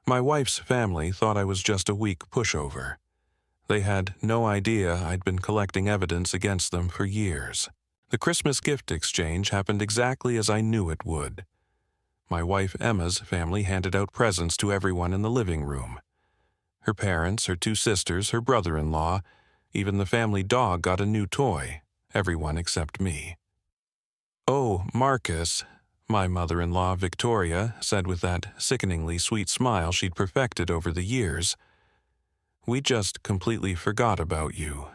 My wife's family thought I was just a weak pushover. They had no idea I'd been collecting evidence against them for years. The Christmas gift exchange happened exactly as I knew it would. My wife Emma's family handed out presents to everyone in the living room. Her parents, her two sisters, her brother-in-law, even the family dog got a new toy, everyone except me. "Oh, Marcus," my mother-in-law Victoria said with that sickeningly sweet smile she'd perfected over the years, "we just completely forgot about you.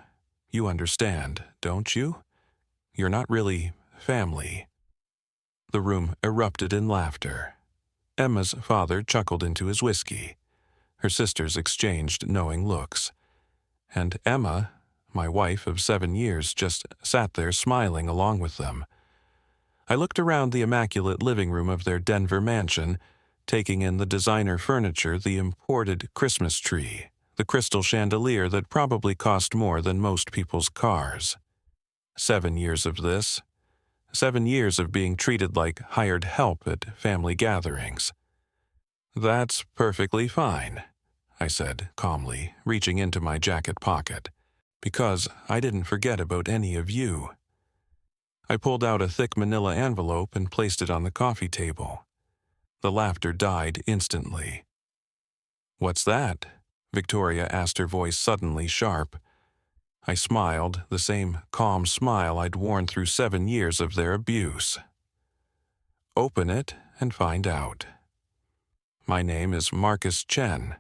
You understand, don't you? You're not really family." The room erupted in laughter. Emma's father chuckled into his whiskey. Her sisters exchanged knowing looks. And Emma, my wife of 7 years, just sat there smiling along with them. I looked around the immaculate living room of their Denver mansion, taking in the designer furniture, the imported Christmas tree, the crystal chandelier that probably cost more than most people's cars. 7 years of this. 7 years of being treated like hired help at family gatherings. "That's perfectly fine," I said calmly, reaching into my jacket pocket, "because I didn't forget about any of you." I pulled out a thick manila envelope and placed it on the coffee table. The laughter died instantly. "What's that?" Victoria asked, her voice suddenly sharp. I smiled, the same calm smile I'd worn through 7 years of their abuse. "Open it and find out. My name is Marcus Chen,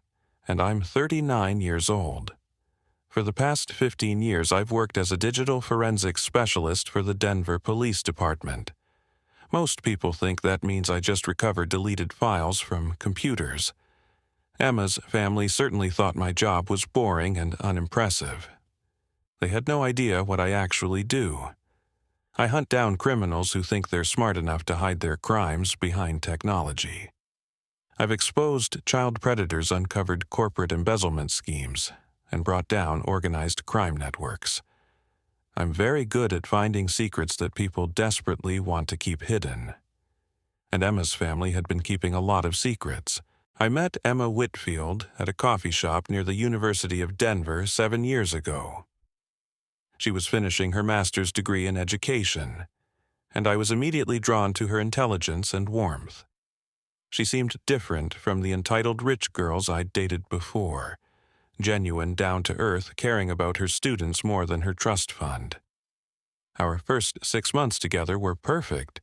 and I'm 39 years old. For the past 15 years, I've worked as a digital forensics specialist for the Denver Police Department. Most people think that means I just recover deleted files from computers. Emma's family certainly thought my job was boring and unimpressive. They had no idea what I actually do. I hunt down criminals who think they're smart enough to hide their crimes behind technology. I've exposed child predators, uncovered corporate embezzlement schemes, and brought down organized crime networks. I'm very good at finding secrets that people desperately want to keep hidden. And Emma's family had been keeping a lot of secrets. I met Emma Whitfield at a coffee shop near the University of Denver 7 years ago. She was finishing her master's degree in education, and I was immediately drawn to her intelligence and warmth. She seemed different from the entitled rich girls I'd dated before. Genuine, down-to-earth, caring about her students more than her trust fund. Our first 6 months together were perfect.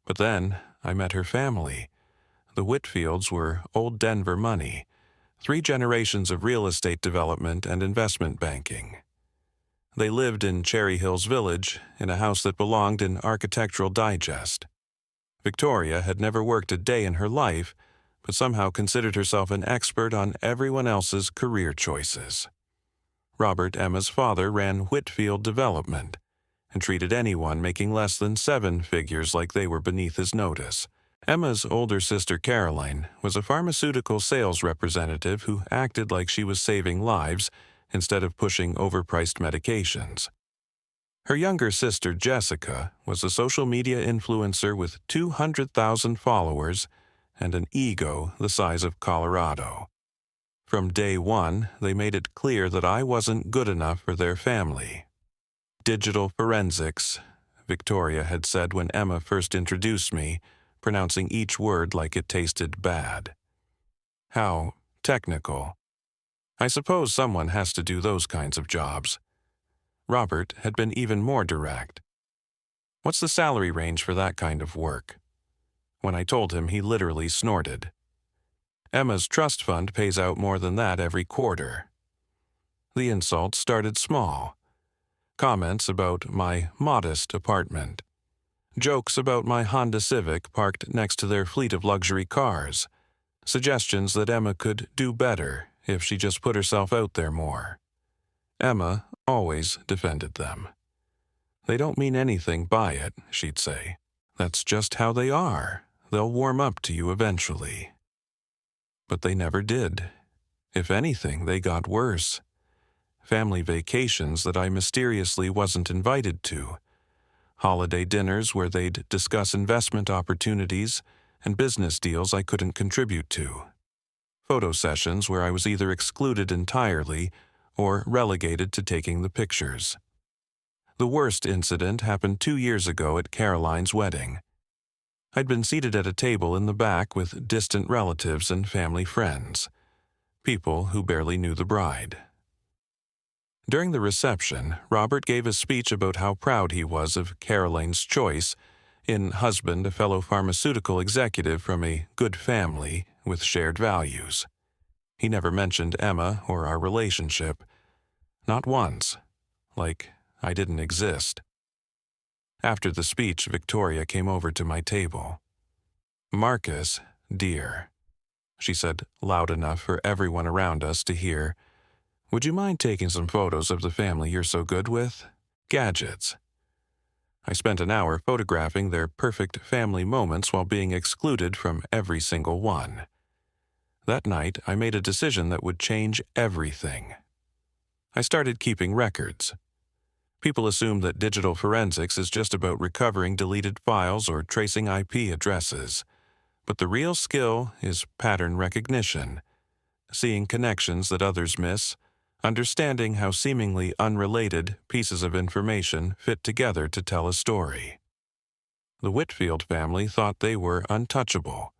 But then I met her family. The Whitfields were old Denver money, 3 generations of real estate development and investment banking. They lived in Cherry Hills Village, in a house that belonged in Architectural Digest. Victoria had never worked a day in her life, but somehow considered herself an expert on everyone else's career choices. Robert, Emma's father, ran Whitfield Development and treated anyone making less than 7 figures like they were beneath his notice. Emma's older sister Caroline was a pharmaceutical sales representative who acted like she was saving lives instead of pushing overpriced medications. Her younger sister Jessica was a social media influencer with 200,000 followers and an ego the size of Colorado. From day one, they made it clear that I wasn't good enough for their family. "Digital forensics," Victoria had said when Emma first introduced me, pronouncing each word like it tasted bad. How technical. I suppose someone has to do those kinds of jobs. Robert had been even more direct. "What's the salary range for that kind of work?" When I told him, he literally snorted. "Emma's trust fund pays out more than that every quarter." The insults started small. Comments about my modest apartment. Jokes about my Honda Civic parked next to their fleet of luxury cars. Suggestions that Emma could do better if she just put herself out there more. Emma always defended them. "They don't mean anything by it," she'd say. "That's just how they are. They'll warm up to you eventually." But they never did. If anything, they got worse. Family vacations that I mysteriously wasn't invited to. Holiday dinners where they'd discuss investment opportunities and business deals I couldn't contribute to. photo sessions where I was either excluded entirely or relegated to taking the pictures. The worst incident happened 2 years ago at Caroline's wedding. I'd been seated at a table in the back with distant relatives and family friends, people who barely knew the bride. During the reception, Robert gave a speech about how proud he was of Caroline's choice in husband, a fellow pharmaceutical executive from a good family with shared values. He never mentioned Emma or our relationship. Not once. Like I didn't exist. After the speech, Victoria came over to my table. "Marcus, dear," she said loud enough for everyone around us to hear, "would you mind taking some photos of the family you're so good with? Gadgets." I spent an hour photographing their perfect family moments while being excluded from every single one. That night, I made a decision that would change everything. I started keeping records. People assume that digital forensics is just about recovering deleted files or tracing IP addresses. But the real skill is pattern recognition, seeing connections that others miss, understanding how seemingly unrelated pieces of information fit together to tell a story. The Whitfield family thought they were untouchable.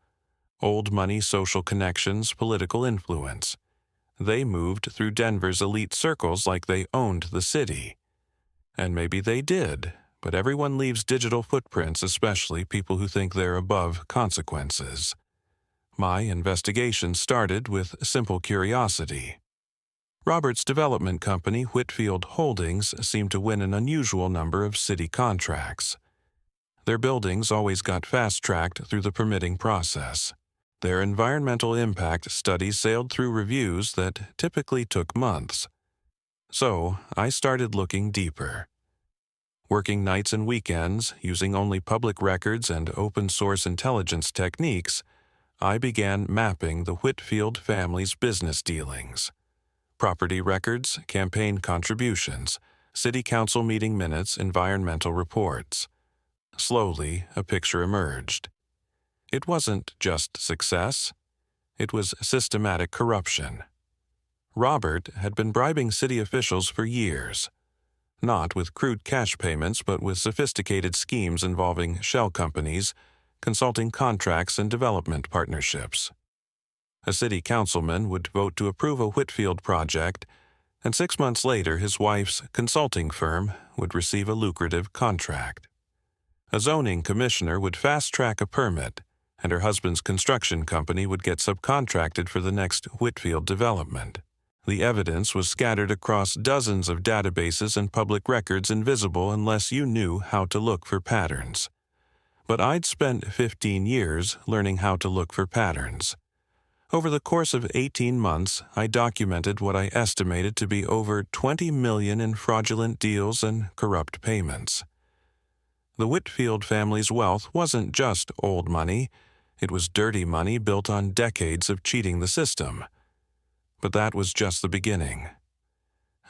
Old money, social connections, political influence. They moved through Denver's elite circles like they owned the city. And maybe they did, but everyone leaves digital footprints, especially people who think they're above consequences. My investigation started with simple curiosity. Robert's development company, Whitfield Holdings, seemed to win an unusual number of city contracts. Their buildings always got fast-tracked through the permitting process. Their environmental impact studies sailed through reviews that typically took months. So I started looking deeper. Working nights and weekends, using only public records and open-source intelligence techniques, I began mapping the Whitfield family's business dealings. Property records, campaign contributions, city council meeting minutes, environmental reports. Slowly, a picture emerged. It wasn't just success. It was systematic corruption. Robert had been bribing city officials for years, not with crude cash payments, but with sophisticated schemes involving shell companies, consulting contracts, and development partnerships. A city councilman would vote to approve a Whitfield project, and 6 months later his wife's consulting firm would receive a lucrative contract. A zoning commissioner would fast-track a permit, and her husband's construction company would get subcontracted for the next Whitfield development. The evidence was scattered across dozens of databases and public records, invisible unless you knew how to look for patterns. But I'd spent 15 years learning how to look for patterns. Over the course of 18 months, I documented what I estimated to be over $20 million in fraudulent deals and corrupt payments. The Whitfield family's wealth wasn't just old money. It was dirty money built on decades of cheating the system. But that was just the beginning.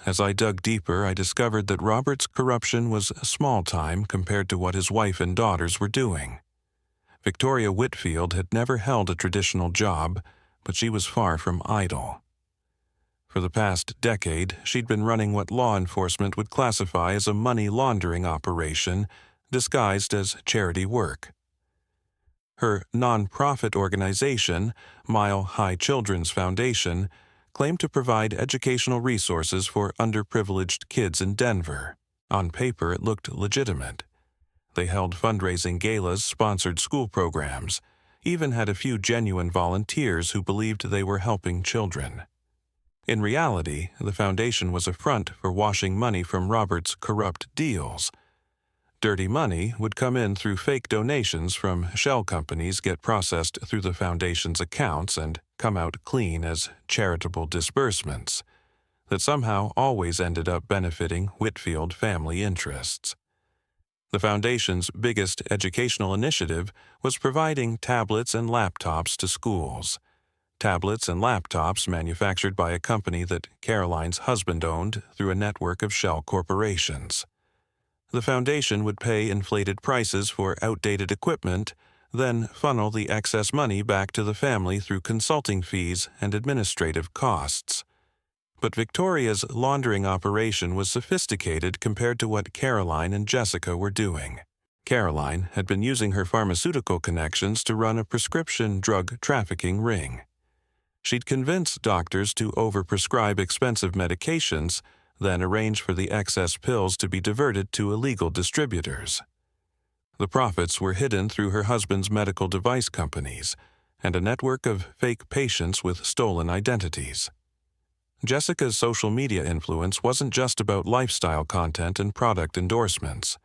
As I dug deeper, I discovered that Robert's corruption was small time compared to what his wife and daughters were doing. Victoria Whitfield had never held a traditional job, but she was far from idle. For the past decade, she'd been running what law enforcement would classify as a money laundering operation, disguised as charity work. Her non-profit organization, Mile High Children's Foundation, claimed to provide educational resources for underprivileged kids in Denver. On paper, it looked legitimate. They held fundraising galas, sponsored school programs, even had a few genuine volunteers who believed they were helping children. In reality, the foundation was a front for washing money from Robert's corrupt deals. Dirty money would come in through fake donations from shell companies, get processed through the foundation's accounts, and come out clean as charitable disbursements that somehow always ended up benefiting Whitfield family interests. The foundation's biggest educational initiative was providing tablets and laptops to schools. Tablets and laptops manufactured by a company that Caroline's husband owned through a network of shell corporations. The foundation would pay inflated prices for outdated equipment, then funnel the excess money back to the family through consulting fees and administrative costs. But Victoria's laundering operation was sophisticated compared to what Caroline and Jessica were doing. Caroline had been using her pharmaceutical connections to run a prescription drug trafficking ring. She'd convince doctors to overprescribe expensive medications, then arrange for the excess pills to be diverted to illegal distributors. The profits were hidden through her husband's medical device companies and a network of fake patients with stolen identities. Jessica's social media influence wasn't just about lifestyle content and product endorsements.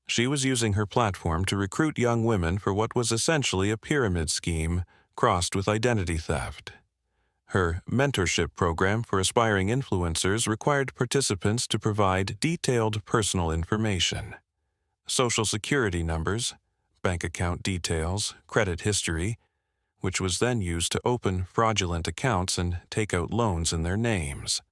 She was using her platform to recruit young women for what was essentially a pyramid scheme crossed with identity theft. Her mentorship program for aspiring influencers required participants to provide detailed personal information: social security numbers, bank account details, credit history, which was then used to open fraudulent accounts and take out loans in their names.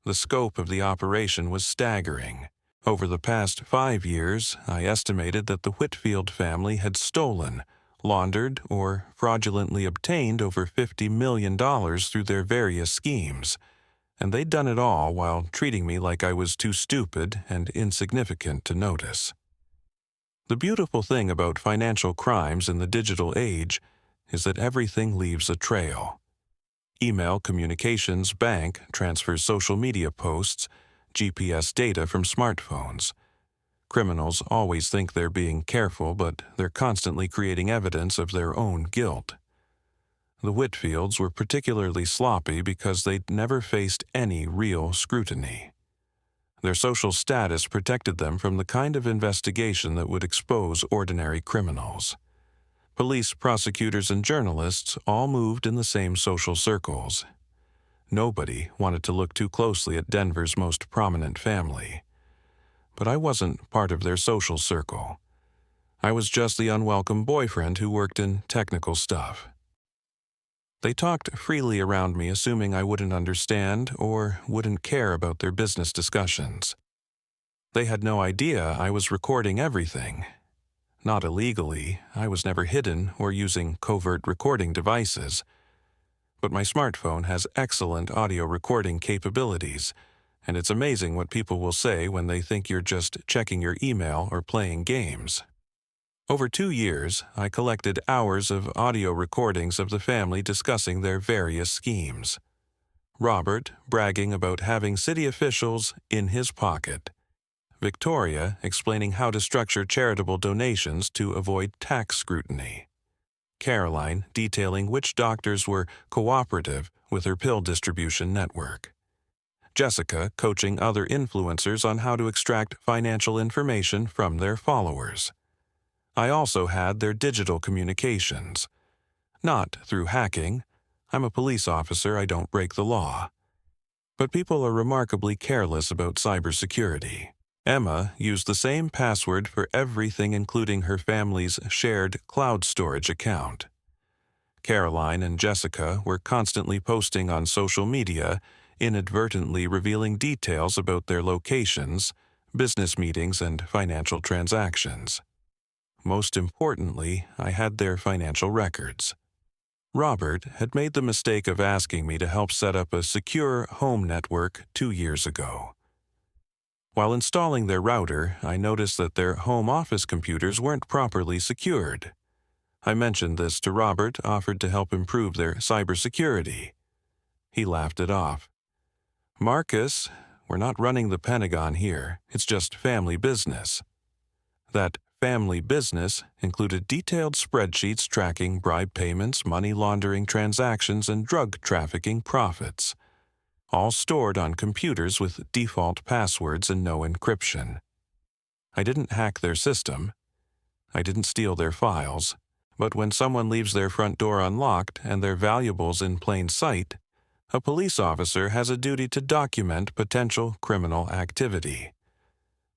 The scope of the operation was staggering. Over the past 5 years, I estimated that the Whitfield family had stolen, laundered, or fraudulently obtained over $50 million through their various schemes, and they'd done it all while treating me like I was too stupid and insignificant to notice. The beautiful thing about financial crimes in the digital age is that everything leaves a trail. Email communications bank transfers social media posts, GPS data from smartphones. Criminals always think they're being careful, but they're constantly creating evidence of their own guilt. The Whitfields were particularly sloppy because they'd never faced any real scrutiny. Their social status protected them from the kind of investigation that would expose ordinary criminals. Police, prosecutors, and journalists all moved in the same social circles. Nobody wanted to look too closely at Denver's most prominent family. But I wasn't part of their social circle. I was just the unwelcome boyfriend who worked in technical stuff. They talked freely around me, assuming I wouldn't understand or wouldn't care about their business discussions. They had no idea I was recording everything. Not illegally, I was never hidden or using covert recording devices. But my smartphone has excellent audio recording capabilities, and it's amazing what people will say when they think you're just checking your email or playing games. Over 2 years, I collected hours of audio recordings of the family discussing their various schemes. Robert bragging about having city officials in his pocket. Victoria explaining how to structure charitable donations to avoid tax scrutiny. Caroline detailing which doctors were cooperative with her pill distribution network. Jessica coaching other influencers on how to extract financial information from their followers. I also had their digital communications. Not through hacking. I'm a police officer, I don't break the law. But people are remarkably careless about cybersecurity. Emma used the same password for everything, including her family's shared cloud storage account. Caroline and Jessica were constantly posting on social media, inadvertently revealing details about their locations, business meetings, and financial transactions. Most importantly, I had their financial records. Robert had made the mistake of asking me to help set up a secure home network 2 years ago. While installing their router, I noticed that their home office computers weren't properly secured. I mentioned this to Robert, offered to help improve their cybersecurity. He laughed it off. "Marcus, we're not running the Pentagon here. It's just family business." That family business included detailed spreadsheets tracking bribe payments, money laundering transactions, and drug trafficking profits, all stored on computers with default passwords and no encryption. I didn't hack their system. I didn't steal their files. But when someone leaves their front door unlocked and their valuables in plain sight, a police officer has a duty to document potential criminal activity.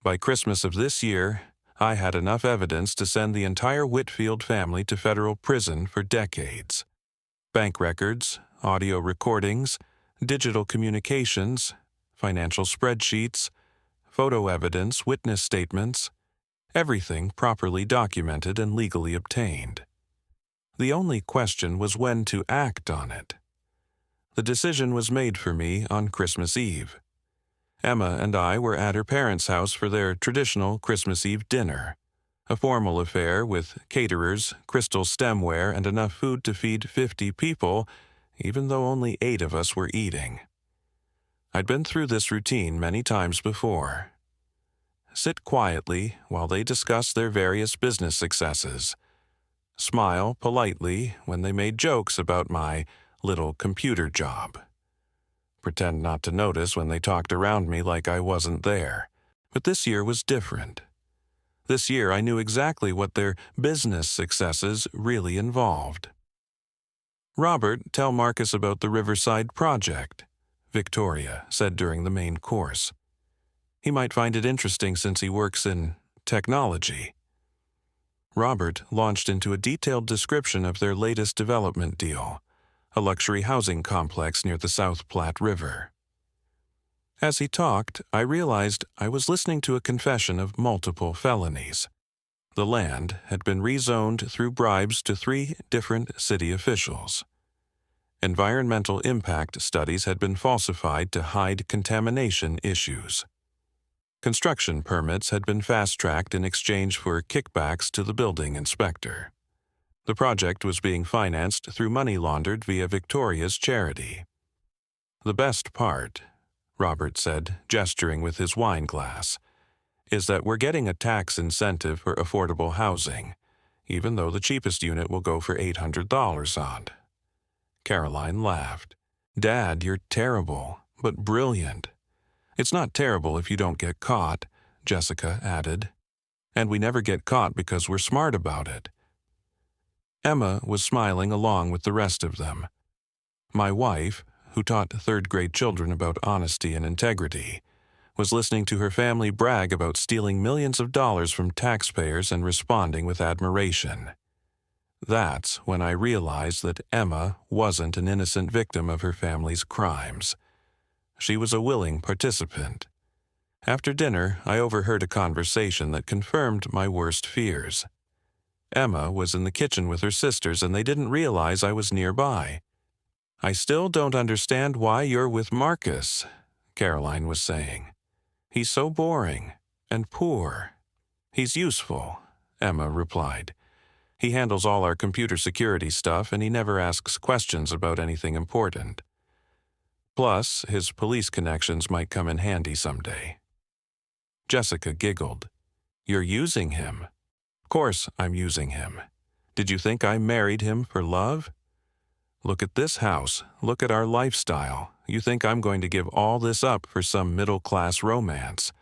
By Christmas of this year, I had enough evidence to send the entire Whitfield family to federal prison for decades. Bank records, audio recordings, digital communications, financial spreadsheets, photo evidence, witness statements. everything properly documented and legally obtained. The only question was when to act on it. The decision was made for me on Christmas Eve. Emma and I were at her parents' house for their traditional Christmas Eve dinner, a formal affair with caterers, crystal stemware, and enough food to feed 50 people, even though only 8 of us were eating. I'd been through this routine many times before. Sit quietly while they discuss their various business successes. Smile politely when they made jokes about my little computer job. Pretend not to notice when they talked around me like I wasn't there. But this year was different. This year I knew exactly what their business successes really involved. "Robert, tell Marcus about the Riverside project," Victoria said during the main course. "He might find it interesting since he works in technology." Robert launched into a detailed description of their latest development deal, a luxury housing complex near the South Platte River. As he talked, I realized I was listening to a confession of multiple felonies. The land had been rezoned through bribes to 3 different city officials. Environmental impact studies had been falsified to hide contamination issues. Construction permits had been fast-tracked in exchange for kickbacks to the building inspector. The project was being financed through money laundered via Victoria's charity. "The best part," Robert said, gesturing with his wine glass, "is that we're getting a tax incentive for affordable housing, even though the cheapest unit will go for $800 odd." Caroline laughed. "Dad, you're terrible, but brilliant." "It's not terrible if you don't get caught," Jessica added. "And we never get caught because we're smart about it." Emma was smiling along with the rest of them. My wife, who taught third-grade children about honesty and integrity, was listening to her family brag about stealing millions of dollars from taxpayers and responding with admiration. That's when I realized that Emma wasn't an innocent victim of her family's crimes. She was a willing participant. After dinner, I overheard a conversation that confirmed my worst fears. Emma was in the kitchen with her sisters and they didn't realize I was nearby. "I still don't understand why you're with Marcus," Caroline was saying. "He's so boring and poor." "He's useful," Emma replied. "He handles all our computer security stuff and he never asks questions about anything important. Plus, his police connections might come in handy someday." Jessica giggled. "You're using him." "Of course I'm using him. Did you think I married him for love? Look at this house. Look at our lifestyle. You think I'm going to give all this up for some middle-class romance?"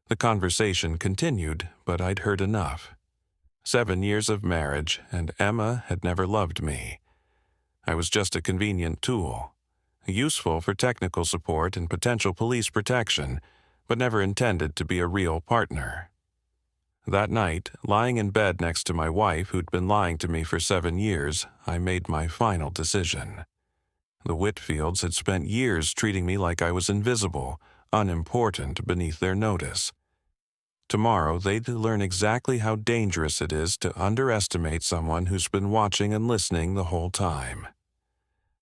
The conversation continued, but I'd heard enough. 7 years of marriage, and Emma had never loved me. I was just a convenient tool, useful for technical support and potential police protection, but never intended to be a real partner. That night, lying in bed next to my wife who'd been lying to me for 7 years, I made my final decision. The Whitfields had spent years treating me like I was invisible, unimportant beneath their notice. Tomorrow they'd learn exactly how dangerous it is to underestimate someone who's been watching and listening the whole time.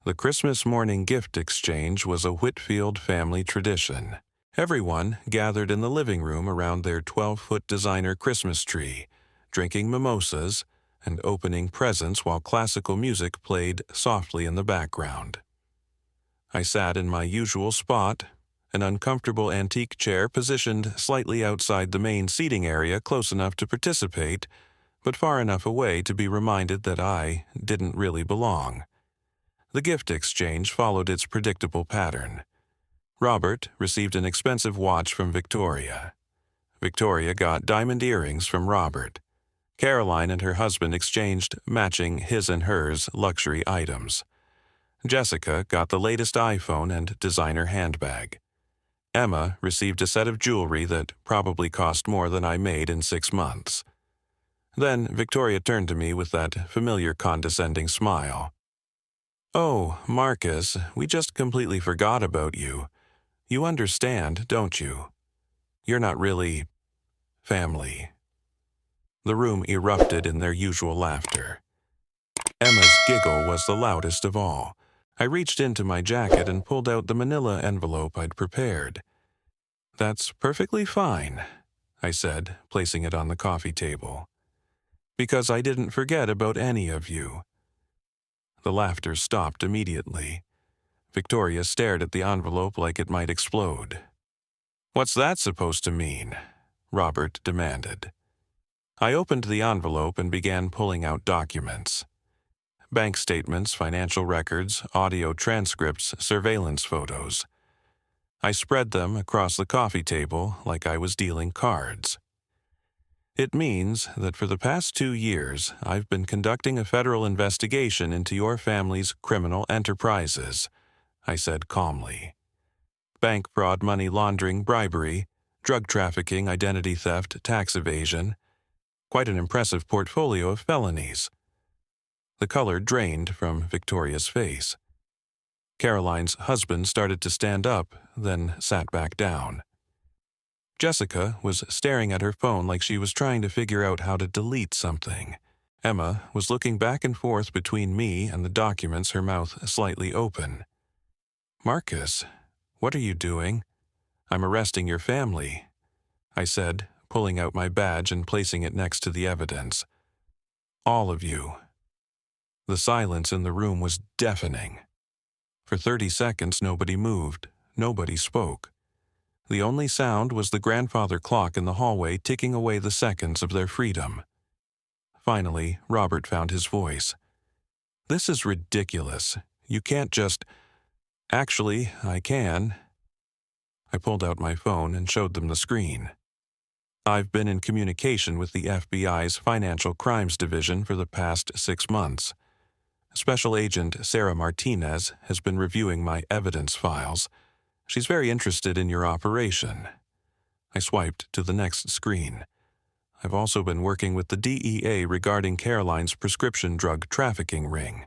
The Christmas morning gift exchange was a Whitfield family tradition. Everyone gathered in the living room around their 12-foot designer Christmas tree, drinking mimosas and opening presents while classical music played softly in the background. I sat in my usual spot, an uncomfortable antique chair positioned slightly outside the main seating area, close enough to participate, but far enough away to be reminded that I didn't really belong. The gift exchange followed its predictable pattern. Robert received an expensive watch from Victoria. Victoria got diamond earrings from Robert. Caroline and her husband exchanged matching his and hers luxury items. Jessica got the latest iPhone and designer handbag. Emma received a set of jewelry that probably cost more than I made in 6 months. Then Victoria turned to me with that familiar condescending smile. "Oh, Marcus, we just completely forgot about you. You understand, don't you? You're not really family." The room erupted in their usual laughter. Emma's giggle was the loudest of all. I reached into my jacket and pulled out the manila envelope I'd prepared. "That's perfectly fine," I said, placing it on the coffee table. "Because I didn't forget about any of you." The laughter stopped immediately. Victoria stared at the envelope like it might explode. "What's that supposed to mean?" Robert demanded. I opened the envelope and began pulling out documents. Bank statements, financial records, audio transcripts, surveillance photos. I spread them across the coffee table like I was dealing cards. "It means that for the past 2 years, I've been conducting a federal investigation into your family's criminal enterprises," I said calmly. "Bank fraud, money laundering, bribery, drug trafficking, identity theft, tax evasion. Quite an impressive portfolio of felonies." The color drained from Victoria's face. Caroline's husband started to stand up, then sat back down. Jessica was staring at her phone like she was trying to figure out how to delete something. Emma was looking back and forth between me and the documents, her mouth slightly open. "Marcus, what are you doing?" "I'm arresting your family," I said, pulling out my badge and placing it next to the evidence. "All of you." The silence in the room was deafening. For 30 seconds, nobody moved, nobody spoke. The only sound was the grandfather clock in the hallway ticking away the seconds of their freedom. Finally, Robert found his voice. "This is ridiculous. You can't just—" "Actually, I can." I pulled out my phone and showed them the screen. "I've been in communication with the FBI's Financial Crimes Division for the past 6 months. Special Agent Sarah Martinez has been reviewing my evidence files. She's very interested in your operation." I swiped to the next screen. "I've also been working with the DEA regarding Caroline's prescription drug trafficking ring.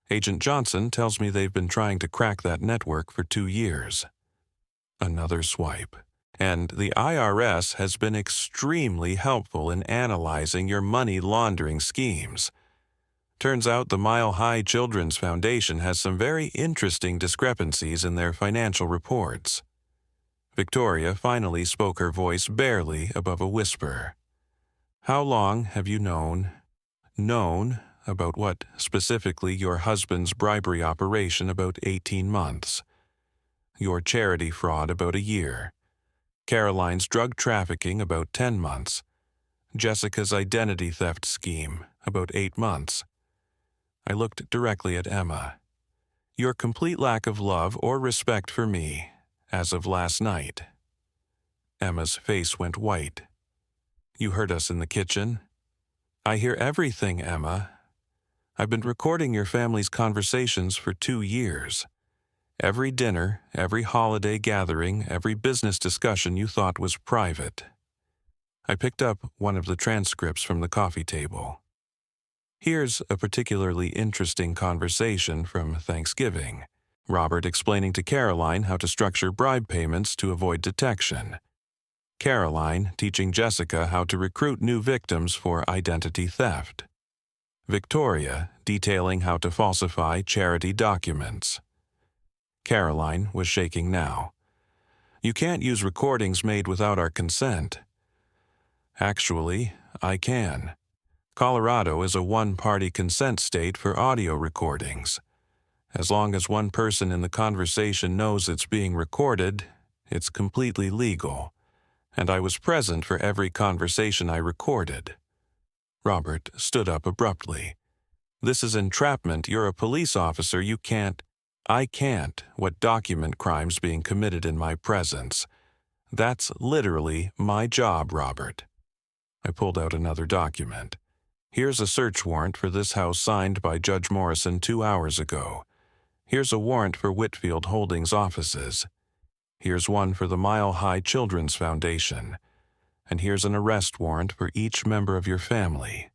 Agent Johnson tells me they've been trying to crack that network for 2 years." Another swipe. "And the IRS has been extremely helpful in analyzing your money laundering schemes. Turns out the Mile High Children's Foundation has some very interesting discrepancies in their financial reports." Victoria finally spoke, her voice barely above a whisper. "How long have you known about what specifically? Your husband's bribery operation about 18 months. Your charity fraud about a year. Caroline's drug trafficking about 10 months. Jessica's identity theft scheme about 8 months. I looked directly at Emma. "Your complete lack of love or respect for me, as of last night." Emma's face went white. "You heard us in the kitchen?" "I hear everything, Emma. I've been recording your family's conversations for 2 years. Every dinner, every holiday gathering, every business discussion you thought was private." I picked up one of the transcripts from the coffee table. "Here's a particularly interesting conversation from Thanksgiving. Robert explaining to Caroline how to structure bribe payments to avoid detection. Caroline teaching Jessica how to recruit new victims for identity theft. Victoria detailing how to falsify charity documents." Caroline was shaking now. "You can't use recordings made without our consent." "Actually, I can. Colorado is a one-party consent state for audio recordings. As long as one person in the conversation knows it's being recorded, it's completely legal. And I was present for every conversation I recorded." Robert stood up abruptly. "This is entrapment. You're a police officer. You can't—" "I can't what document crimes being committed in my presence. That's literally my job, Robert." I pulled out another document. "Here's a search warrant for this house signed by Judge Morrison 2 hours ago. Here's a warrant for Whitfield Holdings offices. Here's one for the Mile High Children's Foundation. And here's an arrest warrant for each member of your family."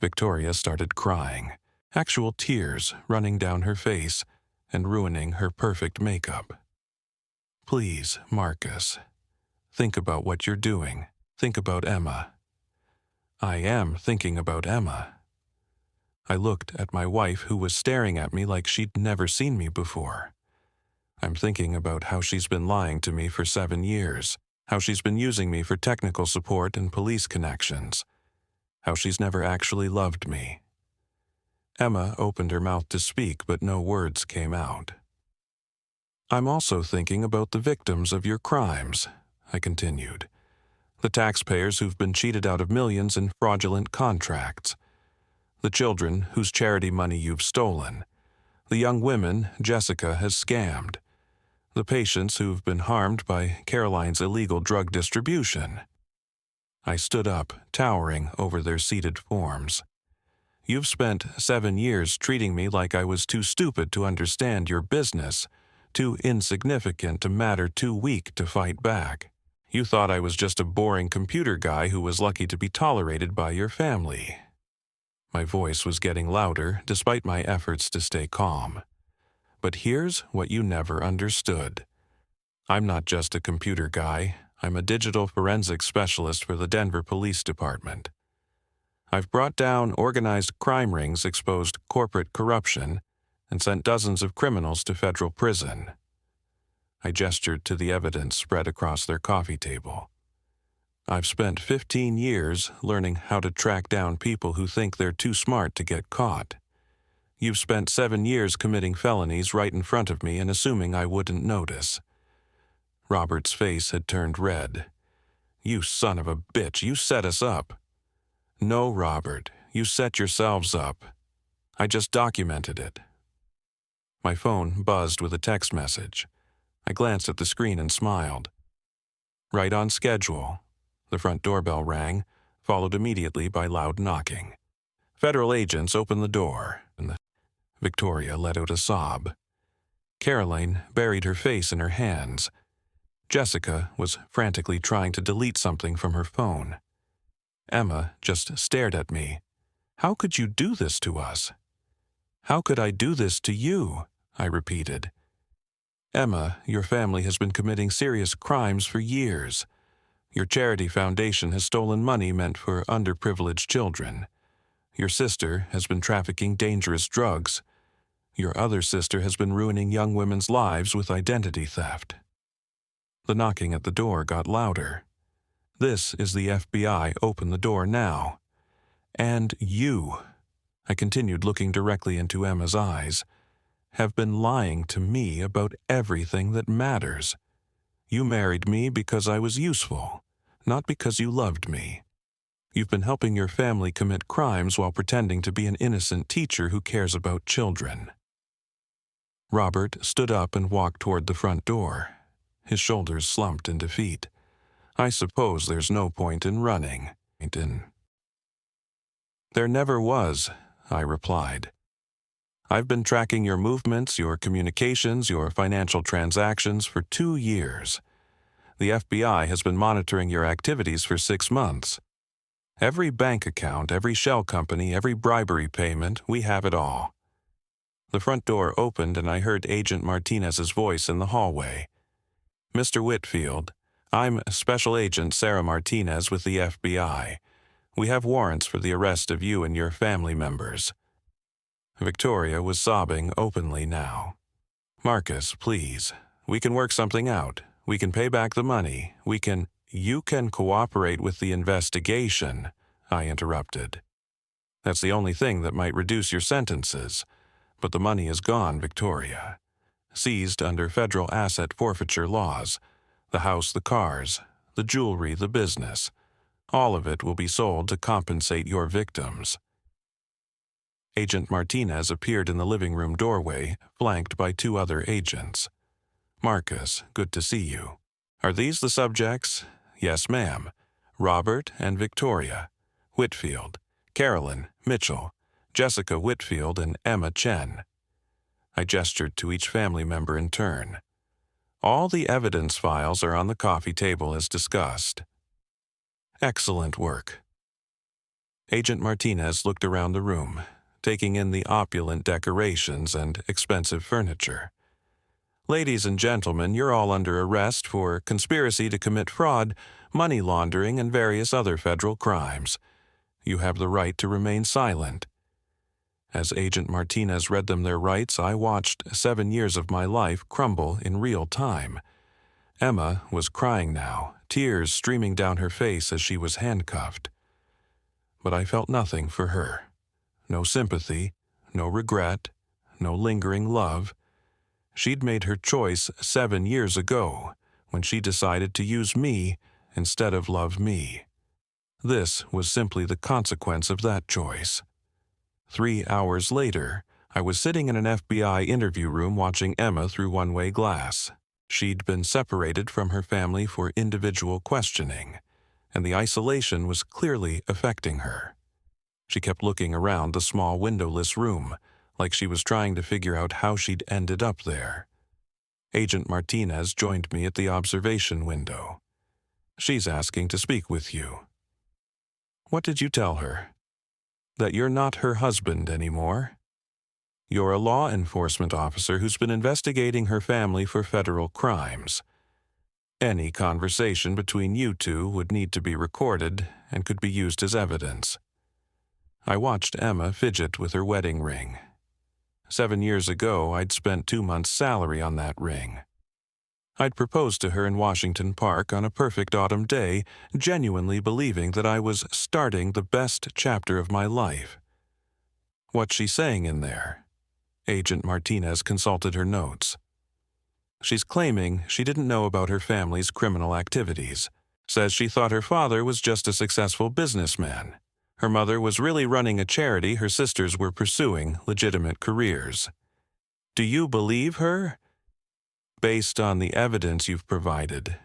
Victoria started crying, actual tears running down her face and ruining her perfect makeup. "Please, Marcus, think about what you're doing. Think about Emma." I am thinking about Emma. I looked at my wife, who was staring at me like she'd never seen me before. I'm thinking about how she's been lying to me for 7 years, how she's been using me for technical support and police connections, how she's never actually loved me. Emma opened her mouth to speak, but no words came out. I'm also thinking about the victims of your crimes, I continued. The taxpayers who've been cheated out of millions in fraudulent contracts. The children whose charity money you've stolen. The young women Jessica has scammed. The patients who've been harmed by Caroline's illegal drug distribution. I stood up, towering over their seated forms. You've spent 7 years treating me like I was too stupid to understand your business, too insignificant to matter, too weak to fight back. You thought I was just a boring computer guy who was lucky to be tolerated by your family. My voice was getting louder despite my efforts to stay calm. But here's what you never understood. I'm not just a computer guy. I'm a digital forensics specialist for the Denver Police Department. I've brought down organized crime rings, exposed corporate corruption, and sent dozens of criminals to federal prison. I gestured to the evidence spread across their coffee table. I've spent 15 years learning how to track down people who think they're too smart to get caught. You've spent 7 years committing felonies right in front of me and assuming I wouldn't notice. Robert's face had turned red. You son of a bitch, you set us up. No, Robert, you set yourselves up. I just documented it. My phone buzzed with a text message. I glanced at the screen and smiled. Right on schedule. The front doorbell rang, followed immediately by loud knocking. Federal agents opened the door, and Victoria let out a sob. Caroline buried her face in her hands. Jessica was frantically trying to delete something from her phone. Emma just stared at me. How could you do this to us? How could I do this to you? I repeated. Emma, your family has been committing serious crimes for years. Your charity foundation has stolen money meant for underprivileged children. Your sister has been trafficking dangerous drugs. Your other sister has been ruining young women's lives with identity theft. The knocking at the door got louder. This is the FBI. Open the door now. And you, I continued, looking directly into Emma's eyes, have been lying to me about everything that matters. You married me because I was useful, not because you loved me. You've been helping your family commit crimes while pretending to be an innocent teacher who cares about children. Robert stood up and walked toward the front door. His shoulders slumped in defeat. I suppose there's no point in running. There never was, I replied. I've been tracking your movements, your communications, your financial transactions for 2 years. The FBI has been monitoring your activities for 6 months. Every bank account, every shell company, every bribery payment, we have it all. The front door opened and I heard Agent Martinez's voice in the hallway. Mr. Whitfield, I'm Special Agent Sarah Martinez with the FBI. We have warrants for the arrest of you and your family members. Victoria was sobbing openly now. Marcus, please. We can work something out. We can pay back the money. You can cooperate with the investigation, I interrupted. That's the only thing that might reduce your sentences. But the money is gone, Victoria. Seized under federal asset forfeiture laws. The house, the cars, the jewelry, the business. All of it will be sold to compensate your victims. Agent Martinez appeared in the living room doorway, flanked by 2 other agents. Marcus, good to see you. Are these the subjects? Yes, ma'am. Robert and Victoria. Whitfield. Carolyn, Mitchell. Jessica Whitfield and Emma Chen. I gestured to each family member in turn. All the evidence files are on the coffee table as discussed. Excellent work. Agent Martinez looked around the room, taking in the opulent decorations and expensive furniture. Ladies and gentlemen, you're all under arrest for conspiracy to commit fraud, money laundering, and various other federal crimes. You have the right to remain silent." As Agent Martinez read them their rights, I watched 7 years of my life crumble in real time. Emma was crying now, tears streaming down her face as she was handcuffed. But I felt nothing for her. No sympathy, no regret, no lingering love. She'd made her choice 7 years ago, when she decided to use me instead of love me. This was simply the consequence of that choice. 3 hours later, I was sitting in an FBI interview room watching Emma through one-way glass. She'd been separated from her family for individual questioning, and the isolation was clearly affecting her. She kept looking around the small windowless room, like she was trying to figure out how she'd ended up there. Agent Martinez joined me at the observation window. "She's asking to speak with you." "What did you tell her?" "That you're not her husband anymore. You're a law enforcement officer who's been investigating her family for federal crimes. Any conversation between you two would need to be recorded and could be used as evidence." I watched Emma fidget with her wedding ring. 7 years ago, I'd spent 2 months' salary on that ring. I'd proposed to her in Washington Park on a perfect autumn day, genuinely believing that I was starting the best chapter of my life. "What's she saying in there?" Agent Martinez consulted her notes. "She's claiming she didn't know about her family's criminal activities. Says she thought her father was just a successful businessman. Her mother was really running a charity, her sisters were pursuing legitimate careers." "Do you believe her?" "Based on the evidence you've provided.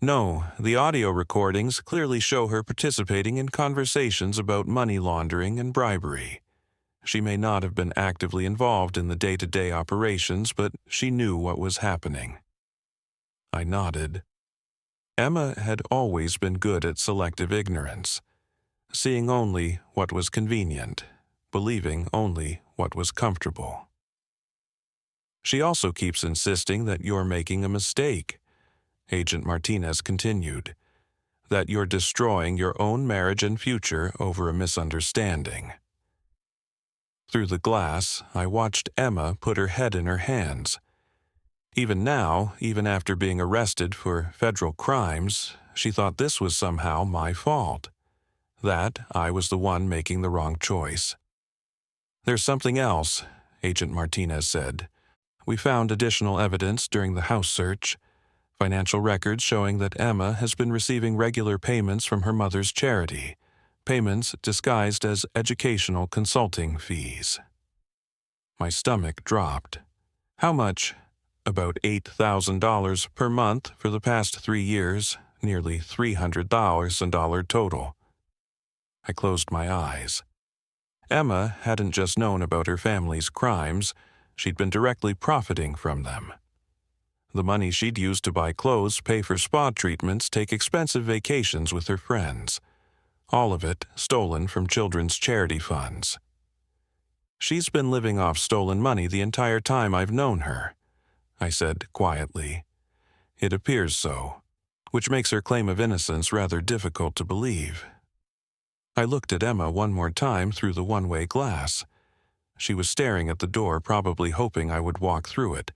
No, the audio recordings clearly show her participating in conversations about money laundering and bribery. She may not have been actively involved in the day-to-day operations, but she knew what was happening." I nodded. Emma had always been good at selective ignorance, seeing only what was convenient, believing only what was comfortable. "She also keeps insisting that you're making a mistake," Agent Martinez continued, "that you're destroying your own marriage and future over a misunderstanding." Through the glass, I watched Emma put her head in her hands. Even now, even after being arrested for federal crimes, she thought this was somehow my fault, that I was the one making the wrong choice. "There's something else," Agent Martinez said. "We found additional evidence during the house search, financial records showing that Emma has been receiving regular payments from her mother's charity, payments disguised as educational consulting fees." My stomach dropped. "How much?" "About $8,000 per month for the past 3 years, nearly $300,000 total." I closed my eyes. Emma hadn't just known about her family's crimes, she'd been directly profiting from them. The money she'd used to buy clothes, pay for spa treatments, take expensive vacations with her friends. All of it stolen from children's charity funds. "She's been living off stolen money the entire time I've known her," I said quietly. "It appears so, which makes her claim of innocence rather difficult to believe." I looked at Emma one more time through the one-way glass. She was staring at the door, probably hoping I would walk through it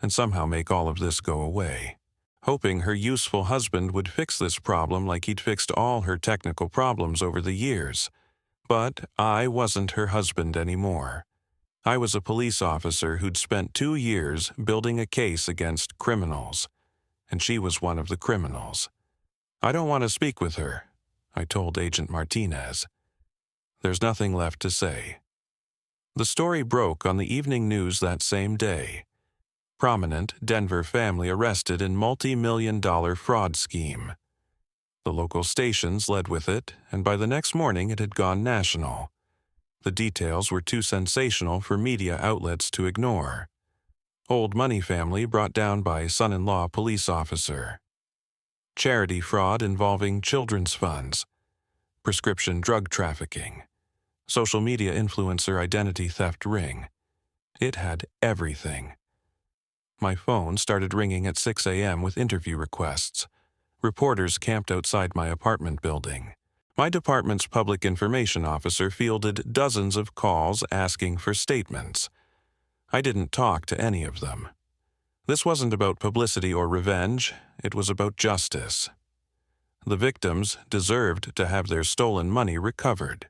and somehow make all of this go away, hoping her useful husband would fix this problem like he'd fixed all her technical problems over the years. But I wasn't her husband anymore. I was a police officer who'd spent 2 years building a case against criminals, and she was one of the criminals. "I don't want to speak with her," I told Agent Martinez. "There's nothing left to say." The story broke on the evening news that same day. Prominent Denver family arrested in multi-million-dollar fraud scheme. The local stations led with it, and by the next morning it had gone national. The details were too sensational for media outlets to ignore. Old money family brought down by son-in-law police officer. Charity fraud involving children's funds. Prescription drug trafficking. Social media influencer identity theft ring. It had everything. My phone started ringing at 6 a.m. with interview requests. Reporters camped outside my apartment building. My department's public information officer fielded dozens of calls asking for statements. I didn't talk to any of them. This wasn't about publicity or revenge, it was about justice. The victims deserved to have their stolen money recovered.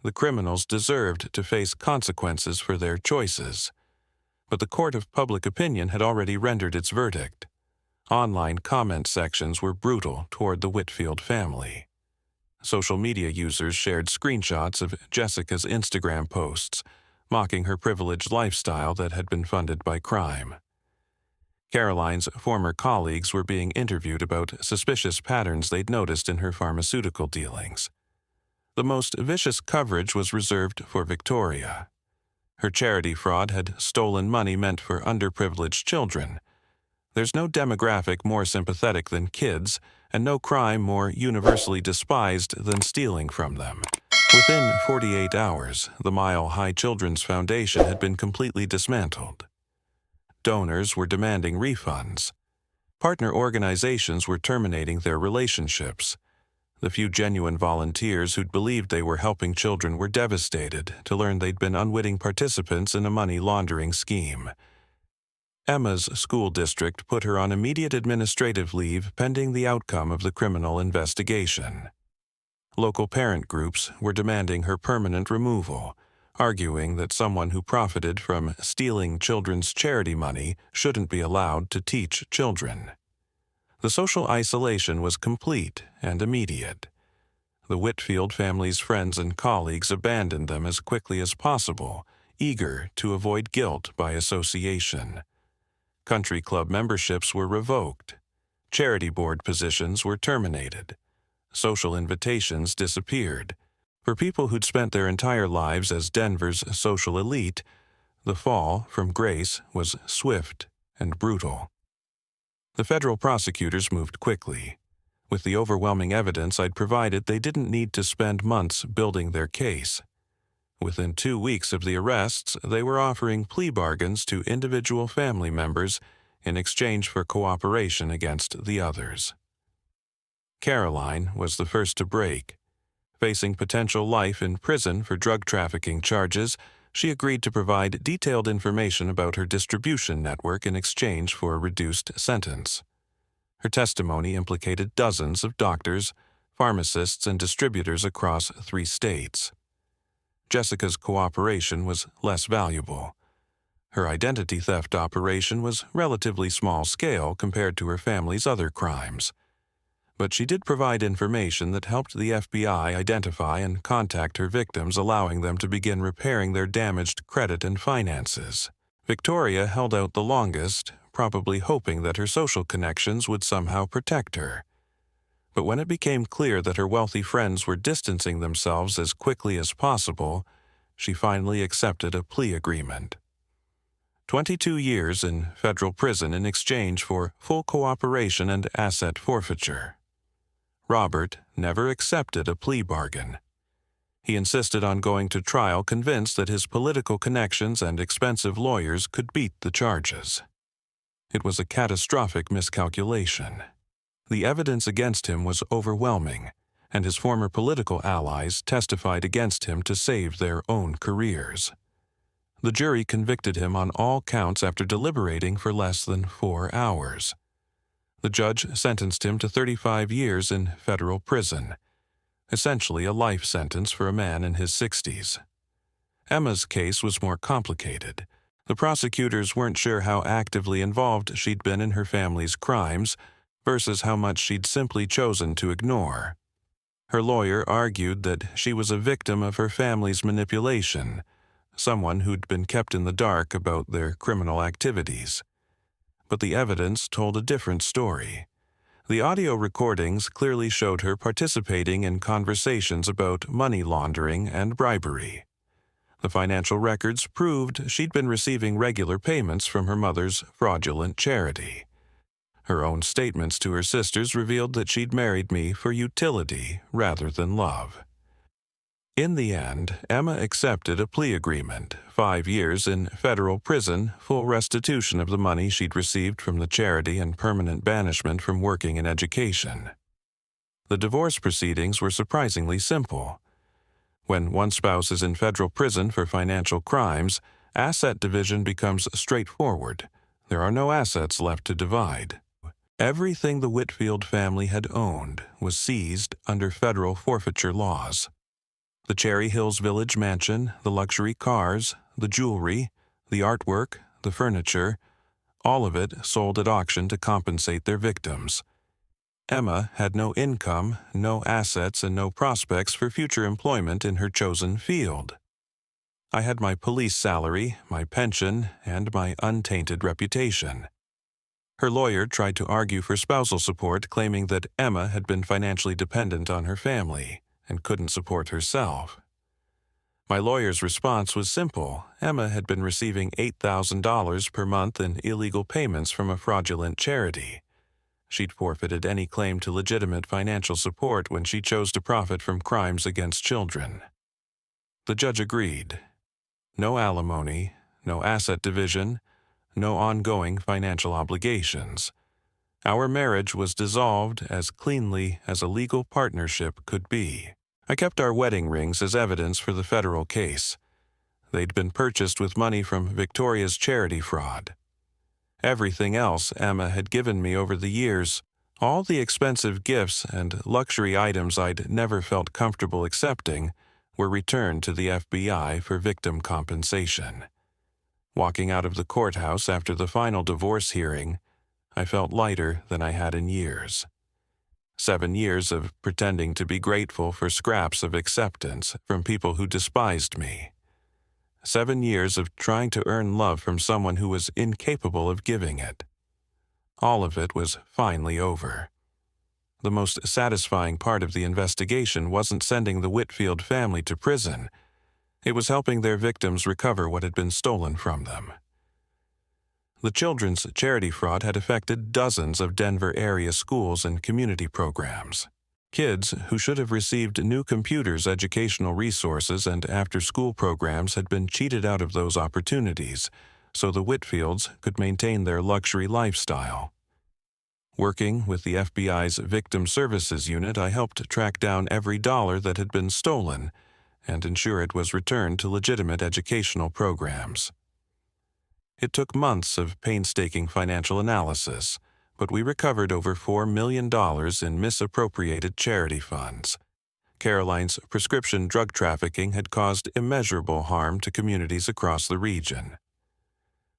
The criminals deserved to face consequences for their choices. But the court of public opinion had already rendered its verdict. Online comment sections were brutal toward the Whitfield family. Social media users shared screenshots of Jessica's Instagram posts, mocking her privileged lifestyle that had been funded by crime. Caroline's former colleagues were being interviewed about suspicious patterns they'd noticed in her pharmaceutical dealings. The most vicious coverage was reserved for Victoria. Her charity fraud had stolen money meant for underprivileged children. There's no demographic more sympathetic than kids, and no crime more universally despised than stealing from them. Within 48 hours, the Mile High Children's Foundation had been completely dismantled. Donors were demanding refunds. Partner organizations were terminating their relationships. The few genuine volunteers who'd believed they were helping children were devastated to learn they'd been unwitting participants in a money laundering scheme. Emma's school district put her on immediate administrative leave pending the outcome of the criminal investigation. Local parent groups were demanding her permanent removal, arguing that someone who profited from stealing children's charity money shouldn't be allowed to teach children. The social isolation was complete and immediate. The Whitfield family's friends and colleagues abandoned them as quickly as possible, eager to avoid guilt by association. Country club memberships were revoked. Charity board positions were terminated. Social invitations disappeared. For people who'd spent their entire lives as Denver's social elite, the fall from grace was swift and brutal. The federal prosecutors moved quickly. With the overwhelming evidence I'd provided, they didn't need to spend months building their case. Within 2 weeks of the arrests, they were offering plea bargains to individual family members in exchange for cooperation against the others. Caroline was the first to break. Facing potential life in prison for drug trafficking charges, she agreed to provide detailed information about her distribution network in exchange for a reduced sentence. Her testimony implicated dozens of doctors, pharmacists, and distributors across 3 states. Jessica's cooperation was less valuable. Her identity theft operation was relatively small scale compared to her family's other crimes. But she did provide information that helped the FBI identify and contact her victims, allowing them to begin repairing their damaged credit and finances. Victoria held out the longest, probably hoping that her social connections would somehow protect her. But when it became clear that her wealthy friends were distancing themselves as quickly as possible, she finally accepted a plea agreement. 22 years in federal prison in exchange for full cooperation and asset forfeiture. Robert never accepted a plea bargain. He insisted on going to trial, convinced that his political connections and expensive lawyers could beat the charges. It was a catastrophic miscalculation. The evidence against him was overwhelming, and his former political allies testified against him to save their own careers. The jury convicted him on all counts after deliberating for less than 4 hours. The judge sentenced him to 35 years in federal prison, essentially a life sentence for a man in his 60s. Emma's case was more complicated. The prosecutors weren't sure how actively involved she'd been in her family's crimes versus how much she'd simply chosen to ignore. Her lawyer argued that she was a victim of her family's manipulation, someone who'd been kept in the dark about their criminal activities. But the evidence told a different story. The audio recordings clearly showed her participating in conversations about money laundering and bribery. The financial records proved she'd been receiving regular payments from her mother's fraudulent charity. Her own statements to her sisters revealed that she'd married me for utility rather than love. In the end, Emma accepted a plea agreement, 5 years in federal prison, full restitution of the money she'd received from the charity, and permanent banishment from working in education. The divorce proceedings were surprisingly simple. When one spouse is in federal prison for financial crimes, asset division becomes straightforward. There are no assets left to divide. Everything the Whitfield family had owned was seized under federal forfeiture laws. The Cherry Hills Village mansion, the luxury cars, the jewelry, the artwork, the furniture, all of it sold at auction to compensate their victims. Emma had no income, no assets, and no prospects for future employment in her chosen field. I had my police salary, my pension, and my untainted reputation. Her lawyer tried to argue for spousal support, claiming that Emma had been financially dependent on her family and couldn't support herself. My lawyer's response was simple. Emma had been receiving $8,000 per month in illegal payments from a fraudulent charity. She'd forfeited any claim to legitimate financial support when she chose to profit from crimes against children. The judge agreed. No alimony, no asset division, no ongoing financial obligations. Our marriage was dissolved as cleanly as a legal partnership could be. I kept our wedding rings as evidence for the federal case. They'd been purchased with money from Victoria's charity fraud. Everything else Emma had given me over the years, all the expensive gifts and luxury items I'd never felt comfortable accepting, were returned to the FBI for victim compensation. Walking out of the courthouse after the final divorce hearing, I felt lighter than I had in years. 7 years of pretending to be grateful for scraps of acceptance from people who despised me. 7 years of trying to earn love from someone who was incapable of giving it. All of it was finally over. The most satisfying part of the investigation wasn't sending the Whitfield family to prison. It was helping their victims recover what had been stolen from them. The children's charity fraud had affected dozens of Denver area schools and community programs. Kids who should have received new computers, educational resources, and after-school programs had been cheated out of those opportunities, so the Whitfields could maintain their luxury lifestyle. Working with the FBI's Victim Services Unit, I helped track down every dollar that had been stolen and ensure it was returned to legitimate educational programs. It took months of painstaking financial analysis, but we recovered over $4 million in misappropriated charity funds. Caroline's prescription drug trafficking had caused immeasurable harm to communities across the region.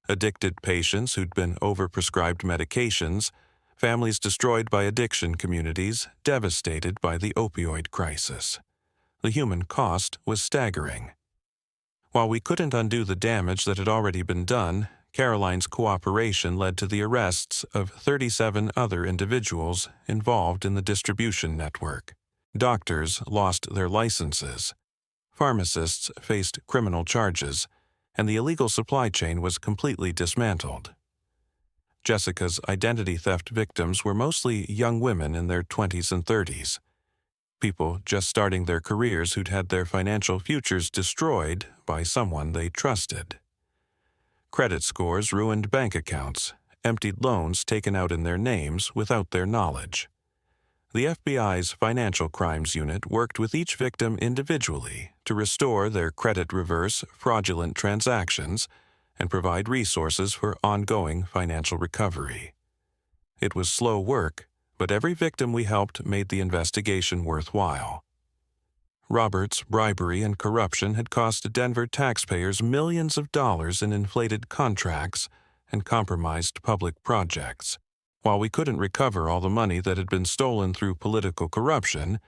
Addicted patients who'd been overprescribed medications, families destroyed by addiction communities, devastated by the opioid crisis. The human cost was staggering. While we couldn't undo the damage that had already been done, Caroline's cooperation led to the arrests of 37 other individuals involved in the distribution network. Doctors lost their licenses. Pharmacists faced criminal charges, and the illegal supply chain was completely dismantled. Jessica's identity theft victims were mostly young women in their 20s and 30s. People just starting their careers who'd had their financial futures destroyed by someone they trusted. Credit scores ruined bank accounts, emptied loans taken out in their names without their knowledge. The FBI's Financial Crimes Unit worked with each victim individually to restore their credit reverse fraudulent transactions and provide resources for ongoing financial recovery. It was slow work, but every victim we helped made the investigation worthwhile. Robert's bribery and corruption had cost Denver taxpayers millions of dollars in inflated contracts and compromised public projects. While we couldn't recover all the money that had been stolen through political corruption,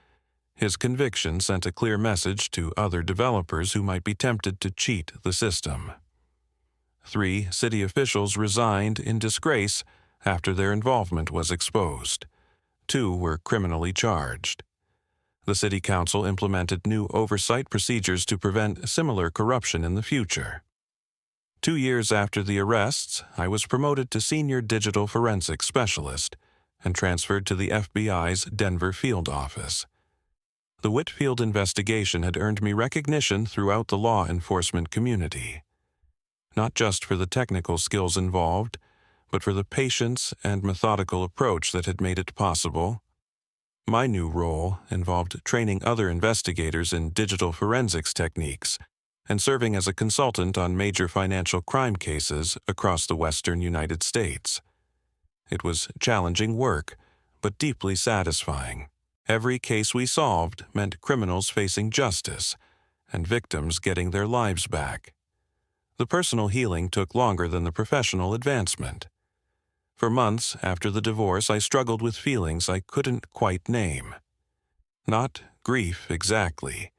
his conviction sent a clear message to other developers who might be tempted to cheat the system. 3 city officials resigned in disgrace after their involvement was exposed. 2 were criminally charged. The City Council implemented new oversight procedures to prevent similar corruption in the future. 2 years after the arrests, I was promoted to Senior Digital Forensics Specialist and transferred to the FBI's Denver Field Office. The Whitfield investigation had earned me recognition throughout the law enforcement community, not just for the technical skills involved, but for the patience and methodical approach that had made it possible. My new role involved training other investigators in digital forensics techniques and serving as a consultant on major financial crime cases across the western United States. It was challenging work, but deeply satisfying. Every case we solved meant criminals facing justice and victims getting their lives back. The personal healing took longer than the professional advancement. For months after the divorce, I struggled with feelings I couldn't quite name. Not grief exactly.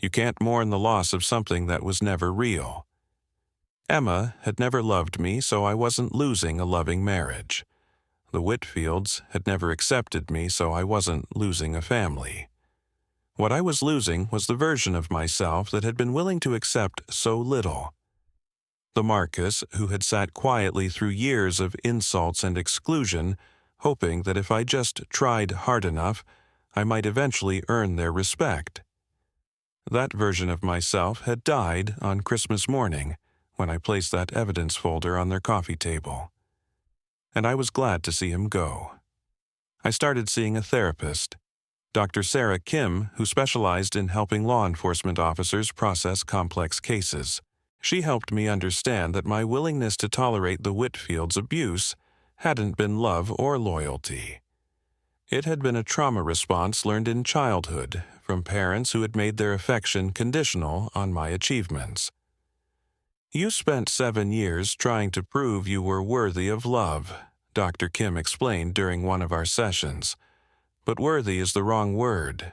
You can't mourn the loss of something that was never real. Emma had never loved me, so I wasn't losing a loving marriage. The Whitfields had never accepted me, so I wasn't losing a family. What I was losing was the version of myself that had been willing to accept so little. The Marcus, who had sat quietly through years of insults and exclusion, hoping that if I just tried hard enough, I might eventually earn their respect. That version of myself had died on Christmas morning when I placed that evidence folder on their coffee table. And I was glad to see him go. I started seeing a therapist, Dr. Sarah Kim, who specialized in helping law enforcement officers process complex cases. She helped me understand that my willingness to tolerate the Whitfields' abuse hadn't been love or loyalty. It had been a trauma response learned in childhood from parents who had made their affection conditional on my achievements. "You spent 7 years trying to prove you were worthy of love," Dr. Kim explained during one of our sessions. "But worthy is the wrong word.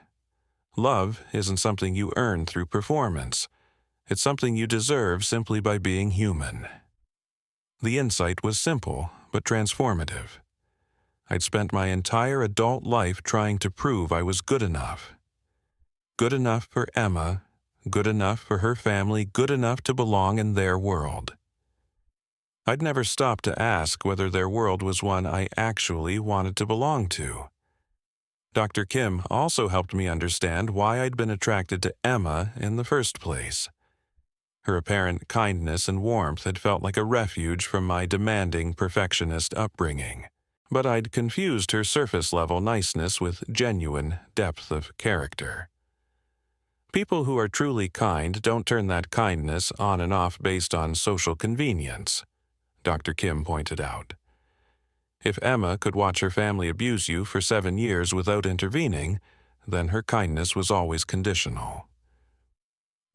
Love isn't something you earn through performance. It's something you deserve simply by being human." The insight was simple, but transformative. I'd spent my entire adult life trying to prove I was good enough. Good enough for Emma, good enough for her family, good enough to belong in their world. I'd never stopped to ask whether their world was one I actually wanted to belong to. Dr. Kim also helped me understand why I'd been attracted to Emma in the first place. Her apparent kindness and warmth had felt like a refuge from my demanding perfectionist upbringing. But I'd confused her surface-level niceness with genuine depth of character. People who are truly kind don't turn that kindness on and off based on social convenience, Dr. Kim pointed out. If Emma could watch her family abuse you for 7 years without intervening, then her kindness was always conditional.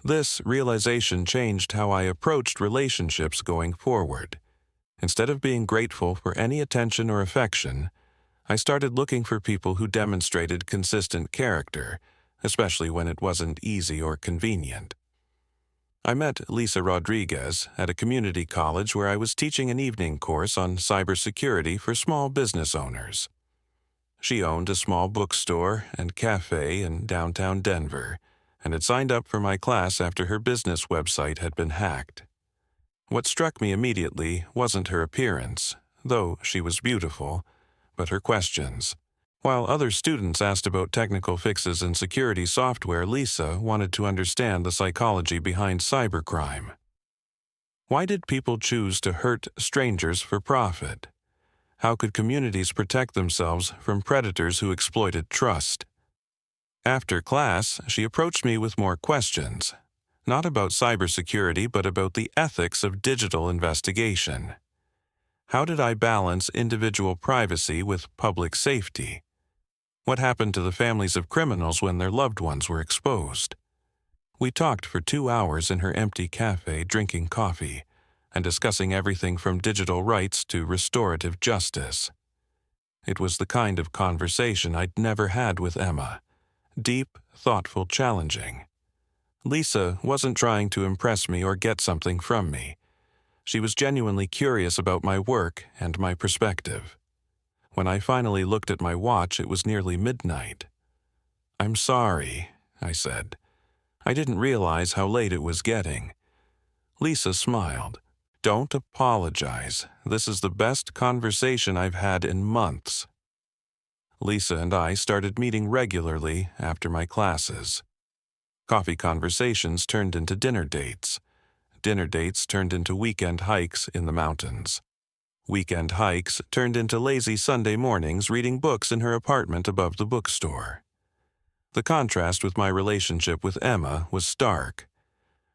This realization changed how I approached relationships going forward. Instead of being grateful for any attention or affection, I started looking for people who demonstrated consistent character, especially when it wasn't easy or convenient. I met Lisa Rodriguez at a community college where I was teaching an evening course on cybersecurity for small business owners. She owned a small bookstore and cafe in downtown Denver, and had signed up for my class after her business website had been hacked. What struck me immediately wasn't her appearance, though she was beautiful, but her questions. While other students asked about technical fixes and security software, Lisa wanted to understand the psychology behind cybercrime. Why did people choose to hurt strangers for profit? How could communities protect themselves from predators who exploited trust? After class, she approached me with more questions, not about cybersecurity, but about the ethics of digital investigation. How did I balance individual privacy with public safety? What happened to the families of criminals when their loved ones were exposed? We talked for 2 hours in her empty cafe, drinking coffee and discussing everything from digital rights to restorative justice. It was the kind of conversation I'd never had with Emma. Deep, thoughtful, challenging. Lisa wasn't trying to impress me or get something from me. She was genuinely curious about my work and my perspective. When I finally looked at my watch, it was nearly midnight. "I'm sorry," I said. "I didn't realize how late it was getting." Lisa smiled. "Don't apologize. This is the best conversation I've had in months." Lisa and I started meeting regularly after my classes. Coffee conversations turned into dinner dates. Dinner dates turned into weekend hikes in the mountains. Weekend hikes turned into lazy Sunday mornings reading books in her apartment above the bookstore. The contrast with my relationship with Emma was stark.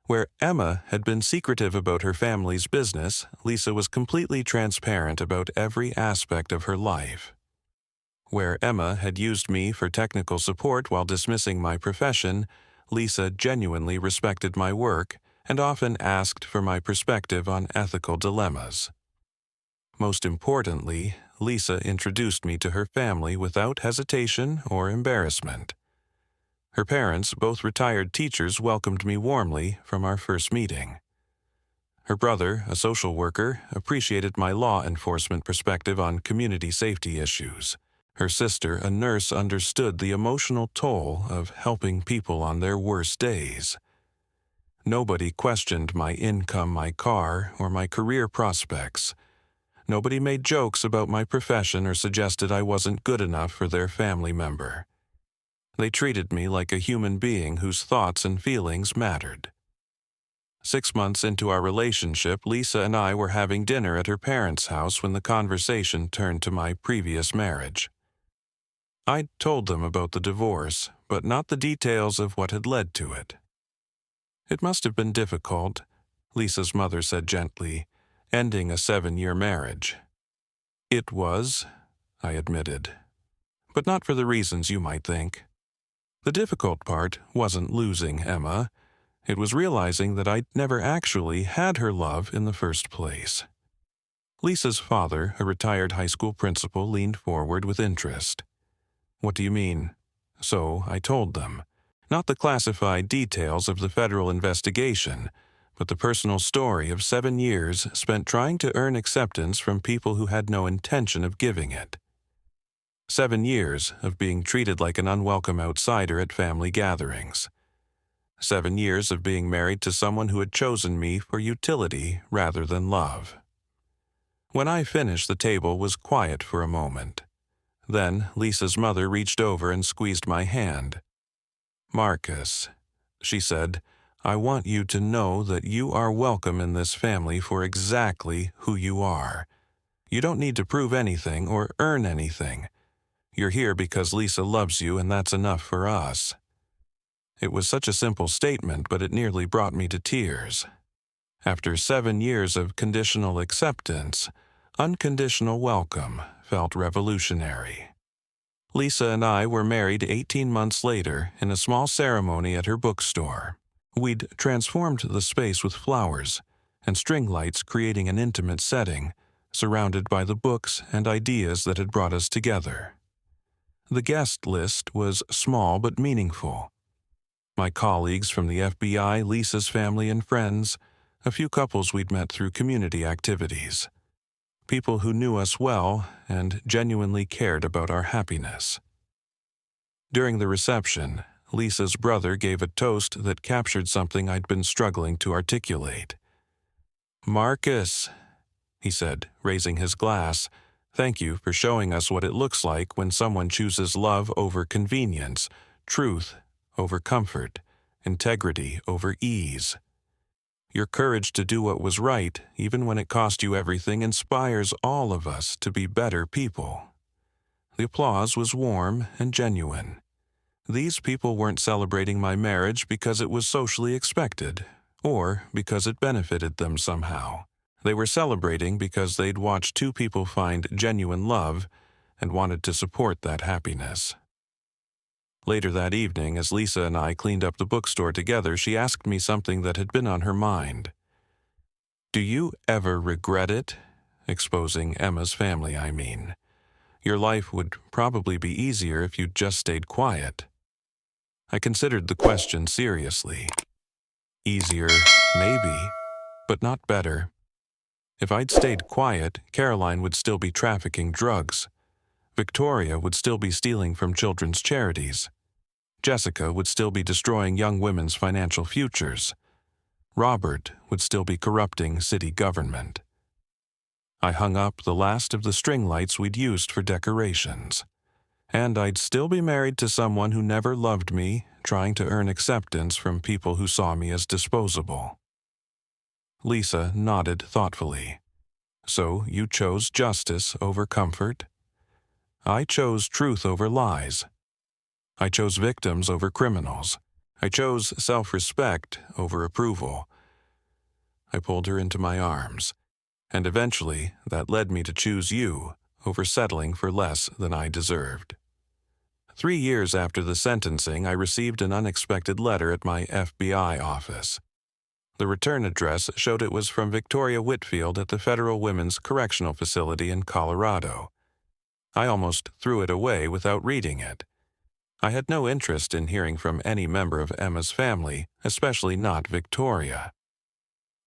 Where Emma had been secretive about her family's business, Lisa was completely transparent about every aspect of her life. Where Emma had used me for technical support while dismissing my profession, Lisa genuinely respected my work and often asked for my perspective on ethical dilemmas. Most importantly, Lisa introduced me to her family without hesitation or embarrassment. Her parents, both retired teachers, welcomed me warmly from our first meeting. Her brother, a social worker, appreciated my law enforcement perspective on community safety issues. Her sister, a nurse, understood the emotional toll of helping people on their worst days. Nobody questioned my income, my car, or my career prospects. Nobody made jokes about my profession or suggested I wasn't good enough for their family member. They treated me like a human being whose thoughts and feelings mattered. 6 months into our relationship, Lisa and I were having dinner at her parents' house when the conversation turned to my previous marriage. I'd told them about the divorce, but not the details of what had led to it. It must have been difficult, Lisa's mother said gently, ending a 7-year marriage. It was, I admitted, but not for the reasons you might think. The difficult part wasn't losing Emma. It was realizing that I'd never actually had her love in the first place. Lisa's father, a retired high school principal, leaned forward with interest. What do you mean? So I told them. Not the classified details of the federal investigation, but the personal story of 7 years spent trying to earn acceptance from people who had no intention of giving it. 7 years of being treated like an unwelcome outsider at family gatherings. 7 years of being married to someone who had chosen me for utility rather than love. When I finished, the table was quiet for a moment. Then Lisa's mother reached over and squeezed my hand. "Marcus," she said, "I want you to know that you are welcome in this family for exactly who you are. You don't need to prove anything or earn anything. You're here because Lisa loves you, and that's enough for us." It was such a simple statement, but it nearly brought me to tears. After 7 years of conditional acceptance, unconditional welcome felt revolutionary. Lisa and I were married 18 months later in a small ceremony at her bookstore. We'd transformed the space with flowers and string lights, creating an intimate setting, surrounded by the books and ideas that had brought us together. The guest list was small but meaningful. My colleagues from the FBI, Lisa's family and friends, a few couples we'd met through community activities. People who knew us well and genuinely cared about our happiness. During the reception, Lisa's brother gave a toast that captured something I'd been struggling to articulate. "Marcus," he said, raising his glass, "thank you for showing us what it looks like when someone chooses love over convenience, truth over comfort, integrity over ease. Your courage to do what was right, even when it cost you everything, inspires all of us to be better people." The applause was warm and genuine. These people weren't celebrating my marriage because it was socially expected, or because it benefited them somehow. They were celebrating because they'd watched 2 people find genuine love and wanted to support that happiness. Later that evening, as Lisa and I cleaned up the bookstore together, she asked me something that had been on her mind. "Do you ever regret it? Exposing Emma's family, I mean. Your life would probably be easier if you'd just stayed quiet." I considered the question seriously. Easier, maybe, but not better. If I'd stayed quiet, Caroline would still be trafficking drugs. Victoria would still be stealing from children's charities. Jessica would still be destroying young women's financial futures. Robert would still be corrupting city government. I hung up the last of the string lights we'd used for decorations. And I'd still be married to someone who never loved me, trying to earn acceptance from people who saw me as disposable. Lisa nodded thoughtfully. So you chose justice over comfort. I chose truth over lies. I chose victims over criminals. I chose self-respect over approval. I pulled her into my arms, and eventually that led me to choose you over settling for less than I deserved. 3 years after the sentencing, I received an unexpected letter at my FBI office. The return address showed it was from Victoria Whitfield at the Federal Women's Correctional Facility in Colorado. I almost threw it away without reading it. I had no interest in hearing from any member of Emma's family, especially not Victoria.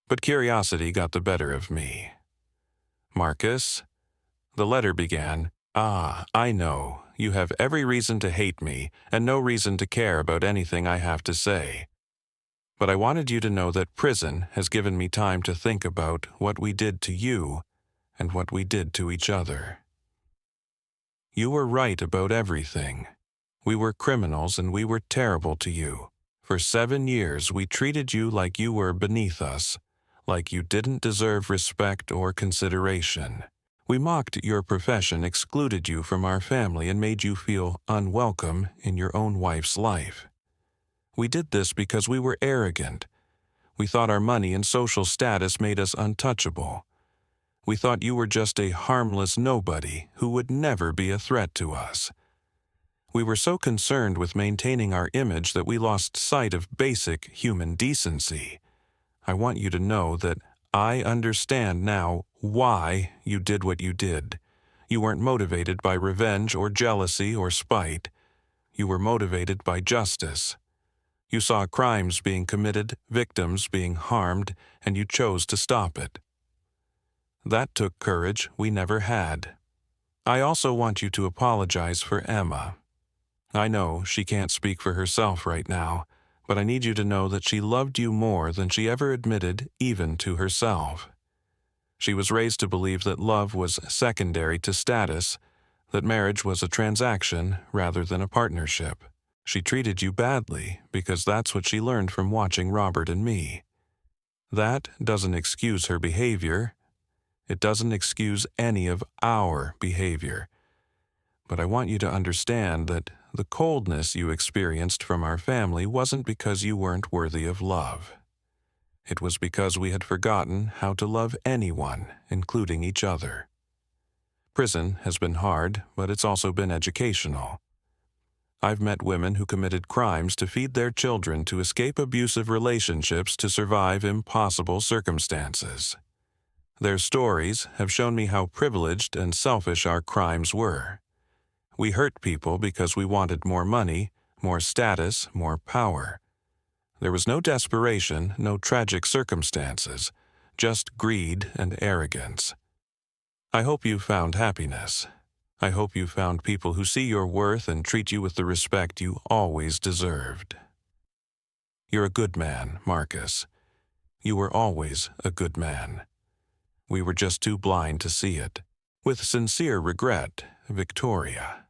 But curiosity got the better of me. Marcus, the letter began, I know, you have every reason to hate me and no reason to care about anything I have to say. But I wanted you to know that prison has given me time to think about what we did to you and what we did to each other. You were right about everything. We were criminals and we were terrible to you. For 7 years we treated you like you were beneath us, like you didn't deserve respect or consideration. We mocked your profession, excluded you from our family, and made you feel unwelcome in your own wife's life. We did this because we were arrogant. We thought our money and social status made us untouchable. We thought you were just a harmless nobody who would never be a threat to us. We were so concerned with maintaining our image that we lost sight of basic human decency. I want you to know that I understand now why you did what you did. You weren't motivated by revenge or jealousy or spite. You were motivated by justice. You saw crimes being committed, victims being harmed, and you chose to stop it. That took courage we never had. I also want you to apologize for Emma. I know she can't speak for herself right now, but I need you to know that she loved you more than she ever admitted, even to herself. She was raised to believe that love was secondary to status, that marriage was a transaction rather than a partnership. She treated you badly because that's what she learned from watching Robert and me. That doesn't excuse her behavior. It doesn't excuse any of our behavior. But I want you to understand that the coldness you experienced from our family wasn't because you weren't worthy of love. It was because we had forgotten how to love anyone, including each other. Prison has been hard, but it's also been educational. I've met women who committed crimes to feed their children, to escape abusive relationships, to survive impossible circumstances. Their stories have shown me how privileged and selfish our crimes were. We hurt people because we wanted more money, more status, more power. There was no desperation, no tragic circumstances, just greed and arrogance. I hope you found happiness. I hope you found people who see your worth and treat you with the respect you always deserved. You're a good man, Marcus. You were always a good man. We were just too blind to see it. With sincere regret, Victoria.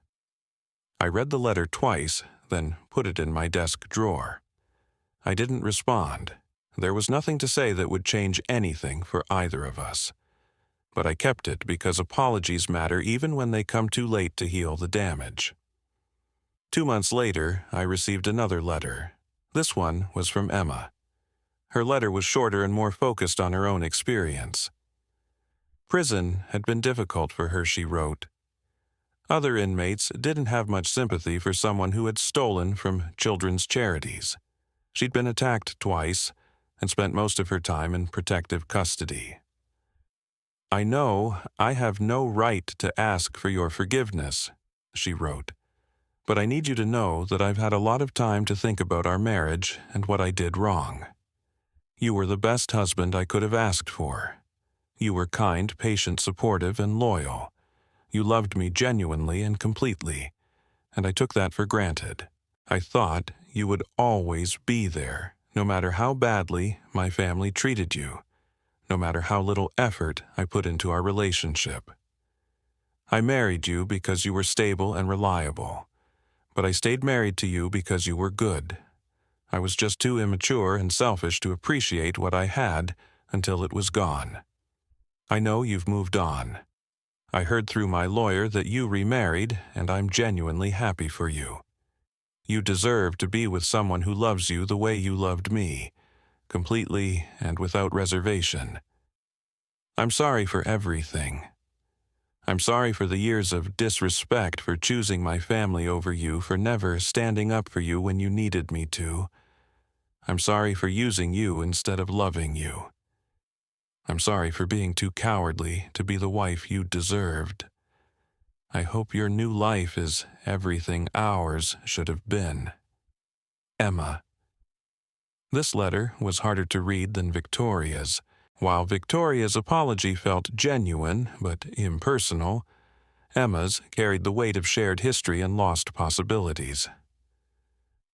I read the letter twice, then put it in my desk drawer. I didn't respond. There was nothing to say that would change anything for either of us. But I kept it because apologies matter even when they come too late to heal the damage. 2 months later, I received another letter. This one was from Emma. Her letter was shorter and more focused on her own experience. Prison had been difficult for her, she wrote. Other inmates didn't have much sympathy for someone who had stolen from children's charities. She'd been attacked twice and spent most of her time in protective custody. I know I have no right to ask for your forgiveness, she wrote, but I need you to know that I've had a lot of time to think about our marriage and what I did wrong. You were the best husband I could have asked for. You were kind, patient, supportive, and loyal. You loved me genuinely and completely, and I took that for granted. I thought you would always be there, no matter how badly my family treated you, no matter how little effort I put into our relationship. I married you because you were stable and reliable, but I stayed married to you because you were good. I was just too immature and selfish to appreciate what I had until it was gone. I know you've moved on. I heard through my lawyer that you remarried, and I'm genuinely happy for you. You deserve to be with someone who loves you the way you loved me, completely and without reservation. I'm sorry for everything. I'm sorry for the years of disrespect, for choosing my family over you, for never standing up for you when you needed me to. I'm sorry for using you instead of loving you. I'm sorry for being too cowardly to be the wife you deserved. I hope your new life is everything ours should have been. Emma. This letter was harder to read than Victoria's. While Victoria's apology felt genuine but impersonal, Emma's carried the weight of shared history and lost possibilities.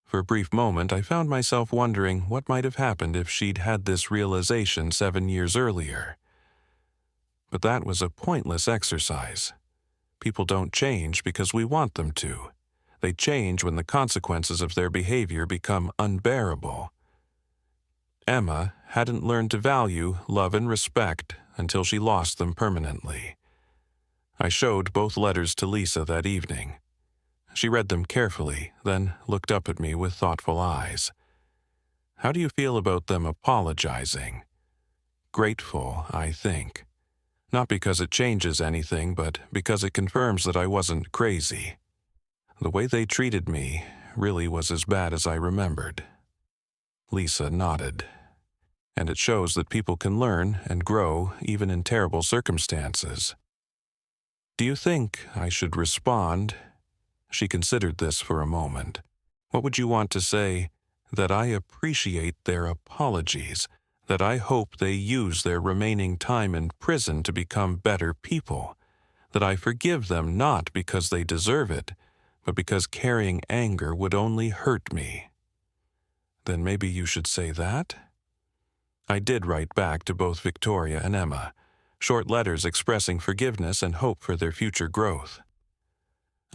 For a brief moment, I found myself wondering what might have happened if she'd had this realization 7 years earlier. But that was a pointless exercise. People don't change because we want them to. They change when the consequences of their behavior become unbearable. Emma hadn't learned to value love and respect until she lost them permanently. I showed both letters to Lisa that evening. She read them carefully, then looked up at me with thoughtful eyes. How do you feel about them apologizing? Grateful, I think. Not because it changes anything, but because it confirms that I wasn't crazy. The way they treated me really was as bad as I remembered. Lisa nodded. And it shows that people can learn and grow even in terrible circumstances. Do you think I should respond? She considered this for a moment. What would you want to say? That I appreciate their apologies, that I hope they use their remaining time in prison to become better people, that I forgive them not because they deserve it, but because carrying anger would only hurt me. Then maybe you should say that? I did write back to both Victoria and Emma, short letters expressing forgiveness and hope for their future growth.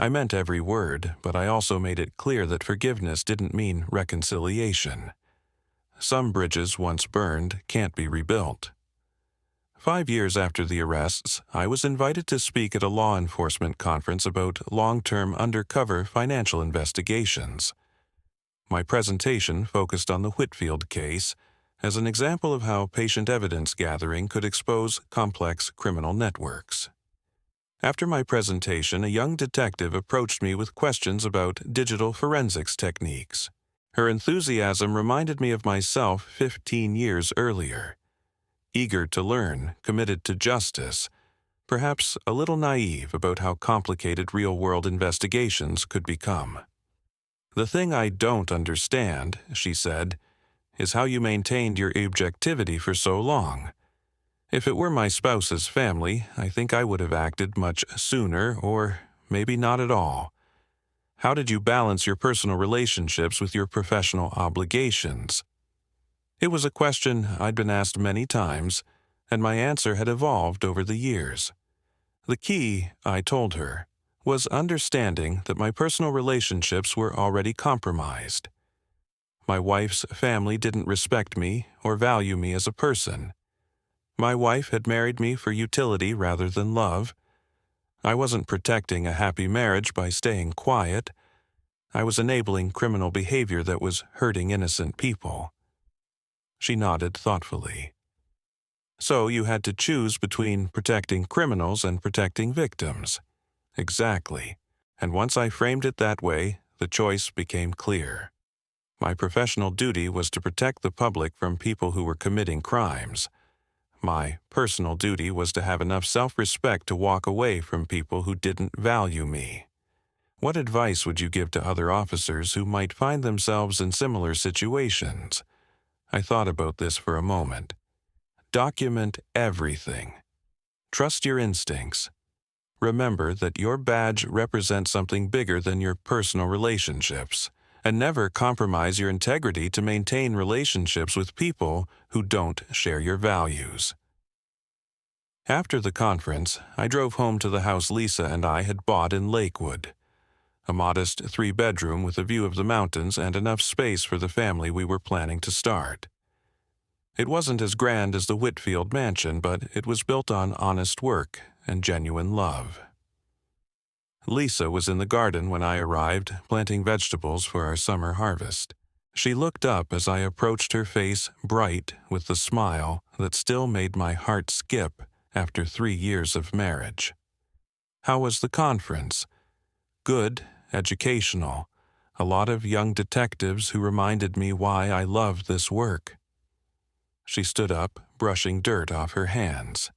I meant every word, but I also made it clear that forgiveness didn't mean reconciliation. Some bridges once burned can't be rebuilt. 5 years after the arrests, I was invited to speak at a law enforcement conference about long-term undercover financial investigations. My presentation focused on the Whitfield case as an example of how patient evidence gathering could expose complex criminal networks. After my presentation, a young detective approached me with questions about digital forensics techniques. Her enthusiasm reminded me of myself 15 years earlier. Eager to learn, committed to justice, perhaps a little naive about how complicated real-world investigations could become. "The thing I don't understand," she said, "is how you maintained your objectivity for so long. If it were my spouse's family, I think I would have acted much sooner, or maybe not at all. How did you balance your personal relationships with your professional obligations?" It was a question I'd been asked many times, and my answer had evolved over the years. The key, I told her, was understanding that my personal relationships were already compromised. My wife's family didn't respect me or value me as a person. My wife had married me for utility rather than love. I wasn't protecting a happy marriage by staying quiet. I was enabling criminal behavior that was hurting innocent people. She nodded thoughtfully. So you had to choose between protecting criminals and protecting victims. Exactly. And once I framed it that way, the choice became clear. My professional duty was to protect the public from people who were committing crimes. My personal duty was to have enough self-respect to walk away from people who didn't value me. What advice would you give to other officers who might find themselves in similar situations? I thought about this for a moment. Document everything. Trust your instincts. Remember that your badge represents something bigger than your personal relationships, and never compromise your integrity to maintain relationships with people who don't share your values. After the conference, I drove home to the house Lisa and I had bought in Lakewood, a modest 3-bedroom with a view of the mountains and enough space for the family we were planning to start. It wasn't as grand as the Whitfield mansion, but it was built on honest work and genuine love. Lisa was in the garden when I arrived, planting vegetables for our summer harvest. She looked up as I approached, her face bright with the smile that still made my heart skip after 3 years of marriage. How was the conference? Good, educational, a lot of young detectives who reminded me why I loved this work. She stood up, brushing dirt off her hands.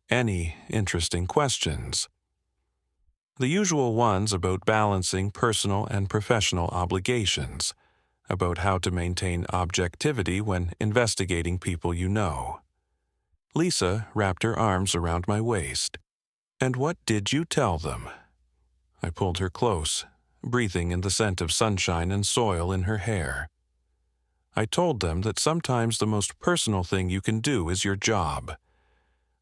Any interesting questions? The usual ones about balancing personal and professional obligations, about how to maintain objectivity when investigating people you know. Lisa wrapped her arms around my waist. "And what did you tell them?" I pulled her close, breathing in the scent of sunshine and soil in her hair. I told them that sometimes the most personal thing you can do is your job.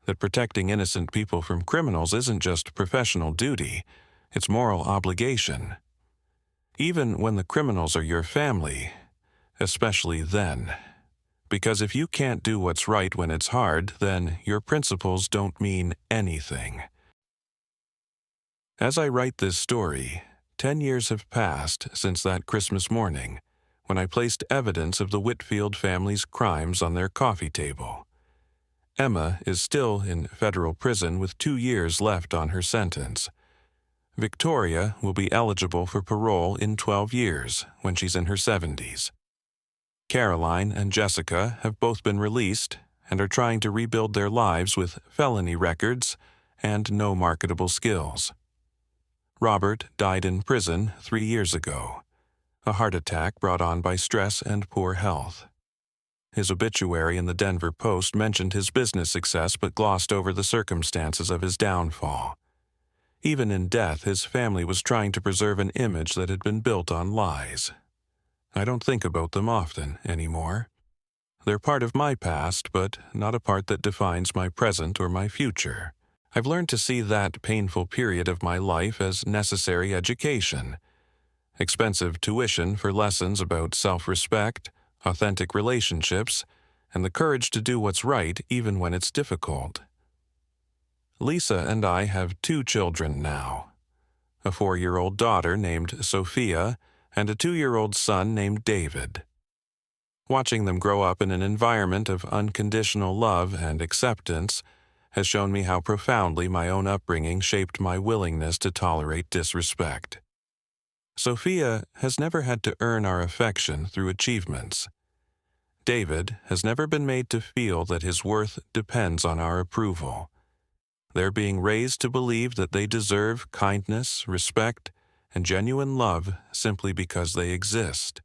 That protecting innocent people from criminals isn't just professional duty, it's moral obligation. Even when the criminals are your family, especially then. Because if you can't do what's right when it's hard, then your principles don't mean anything. As I write this story, 10 years have passed since that Christmas morning, when I placed evidence of the Whitfield family's crimes on their coffee table. Emma is still in federal prison with 2 years left on her sentence. Victoria will be eligible for parole in 12 years when she's in her 70s. Caroline and Jessica have both been released and are trying to rebuild their lives with felony records and no marketable skills. Robert died in prison 3 years ago, a heart attack brought on by stress and poor health. His obituary in the Denver Post mentioned his business success but glossed over the circumstances of his downfall. Even in death, his family was trying to preserve an image that had been built on lies. I don't think about them often anymore. They're part of my past, but not a part that defines my present or my future. I've learned to see that painful period of my life as necessary education, expensive tuition for lessons about self-respect, authentic relationships, and the courage to do what's right even when it's difficult. Lisa and I have 2 children now, a 4-year-old daughter named Sophia and a 2-year-old son named David. Watching them grow up in an environment of unconditional love and acceptance has shown me how profoundly my own upbringing shaped my willingness to tolerate disrespect. Sophia has never had to earn our affection through achievements. David has never been made to feel that his worth depends on our approval. They're being raised to believe that they deserve kindness, respect, and genuine love simply because they exist.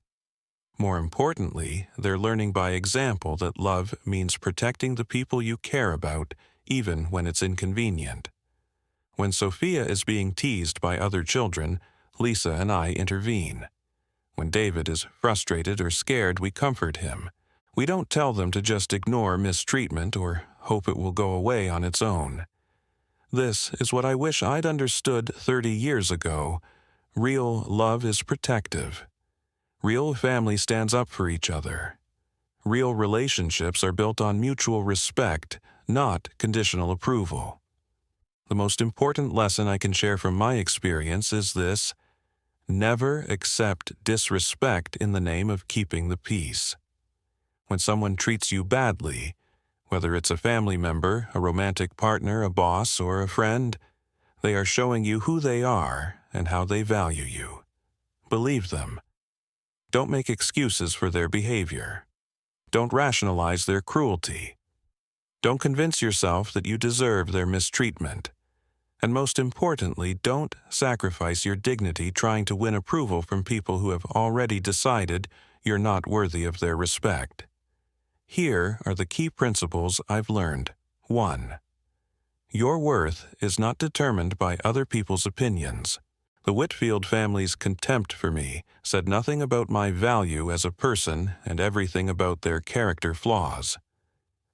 More importantly, they're learning by example that love means protecting the people you care about, even when it's inconvenient. When Sophia is being teased by other children, Lisa and I intervene. When David is frustrated or scared, we comfort him. We don't tell them to just ignore mistreatment or hope it will go away on its own. This is what I wish I'd understood 30 years ago. Real love is protective. Real family stands up for each other. Real relationships are built on mutual respect, not conditional approval. The most important lesson I can share from my experience is this: never accept disrespect in the name of keeping the peace. When someone treats you badly, whether it's a family member, a romantic partner, a boss, or a friend, they are showing you who they are and how they value you. Believe them. Don't make excuses for their behavior. Don't rationalize their cruelty. Don't convince yourself that you deserve their mistreatment. And most importantly, don't sacrifice your dignity trying to win approval from people who have already decided you're not worthy of their respect. Here are the key principles I've learned. 1. Your worth is not determined by other people's opinions. The Whitfield family's contempt for me said nothing about my value as a person and everything about their character flaws.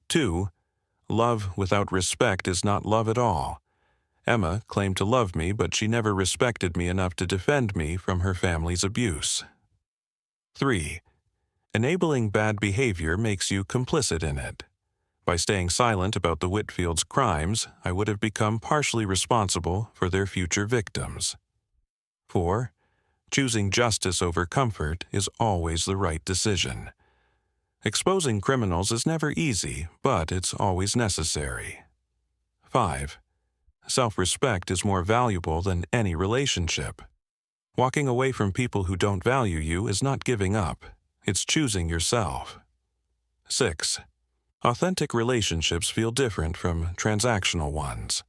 2. Love without respect is not love at all. Emma claimed to love me, but she never respected me enough to defend me from her family's abuse. 3. Enabling bad behavior makes you complicit in it. By staying silent about the Whitfields' crimes, I would have become partially responsible for their future victims. 4. Choosing justice over comfort is always the right decision. Exposing criminals is never easy, but it's always necessary. 5. Self-respect is more valuable than any relationship. Walking away from people who don't value you is not giving up. It's choosing yourself. 6. Authentic relationships feel different from transactional ones.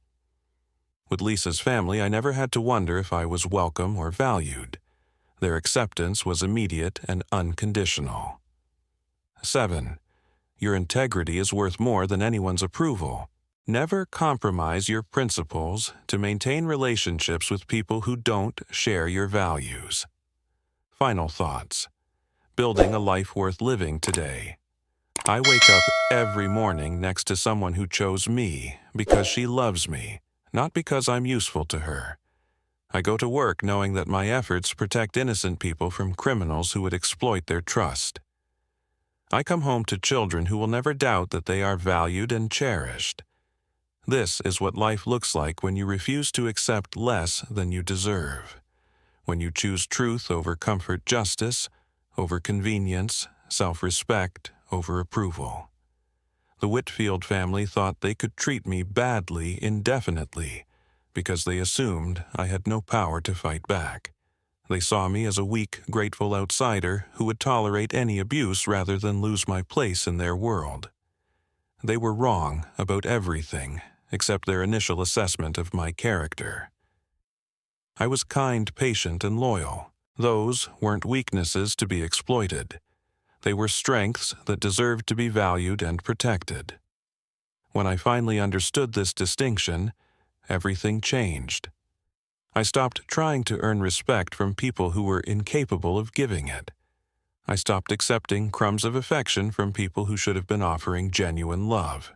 With Lisa's family, I never had to wonder if I was welcome or valued. Their acceptance was immediate and unconditional. 7. Your integrity is worth more than anyone's approval. Never compromise your principles to maintain relationships with people who don't share your values. Final thoughts. Building a life worth living today. I wake up every morning next to someone who chose me because she loves me, not because I'm useful to her. I go to work knowing that my efforts protect innocent people from criminals who would exploit their trust. I come home to children who will never doubt that they are valued and cherished. This is what life looks like when you refuse to accept less than you deserve. When you choose truth over comfort, justice over convenience, self-respect over approval. The Whitfield family thought they could treat me badly indefinitely because they assumed I had no power to fight back. They saw me as a weak, grateful outsider who would tolerate any abuse rather than lose my place in their world. They were wrong about everything except their initial assessment of my character. I was kind, patient, and loyal. Those weren't weaknesses to be exploited. They were strengths that deserved to be valued and protected. When I finally understood this distinction, everything changed. I stopped trying to earn respect from people who were incapable of giving it. I stopped accepting crumbs of affection from people who should have been offering genuine love.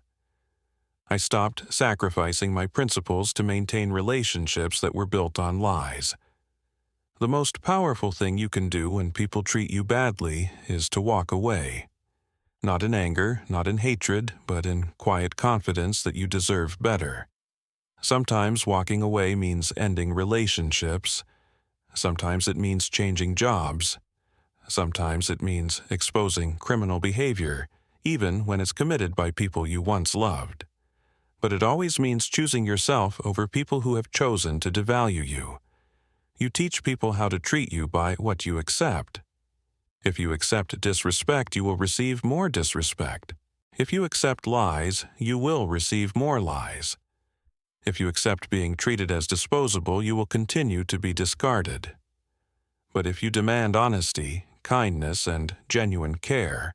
I stopped sacrificing my principles to maintain relationships that were built on lies. The most powerful thing you can do when people treat you badly is to walk away. Not in anger, not in hatred, but in quiet confidence that you deserve better. Sometimes walking away means ending relationships. Sometimes it means changing jobs. Sometimes it means exposing criminal behavior, even when it's committed by people you once loved. But it always means choosing yourself over people who have chosen to devalue you. You teach people how to treat you by what you accept. If you accept disrespect, you will receive more disrespect. If you accept lies, you will receive more lies. If you accept being treated as disposable, you will continue to be discarded. But if you demand honesty, kindness, and genuine care,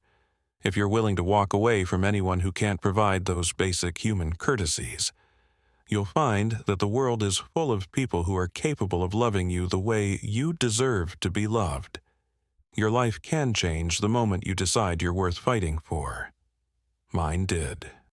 if you're willing to walk away from anyone who can't provide those basic human courtesies, you'll find that the world is full of people who are capable of loving you the way you deserve to be loved. Your life can change the moment you decide you're worth fighting for. Mine did.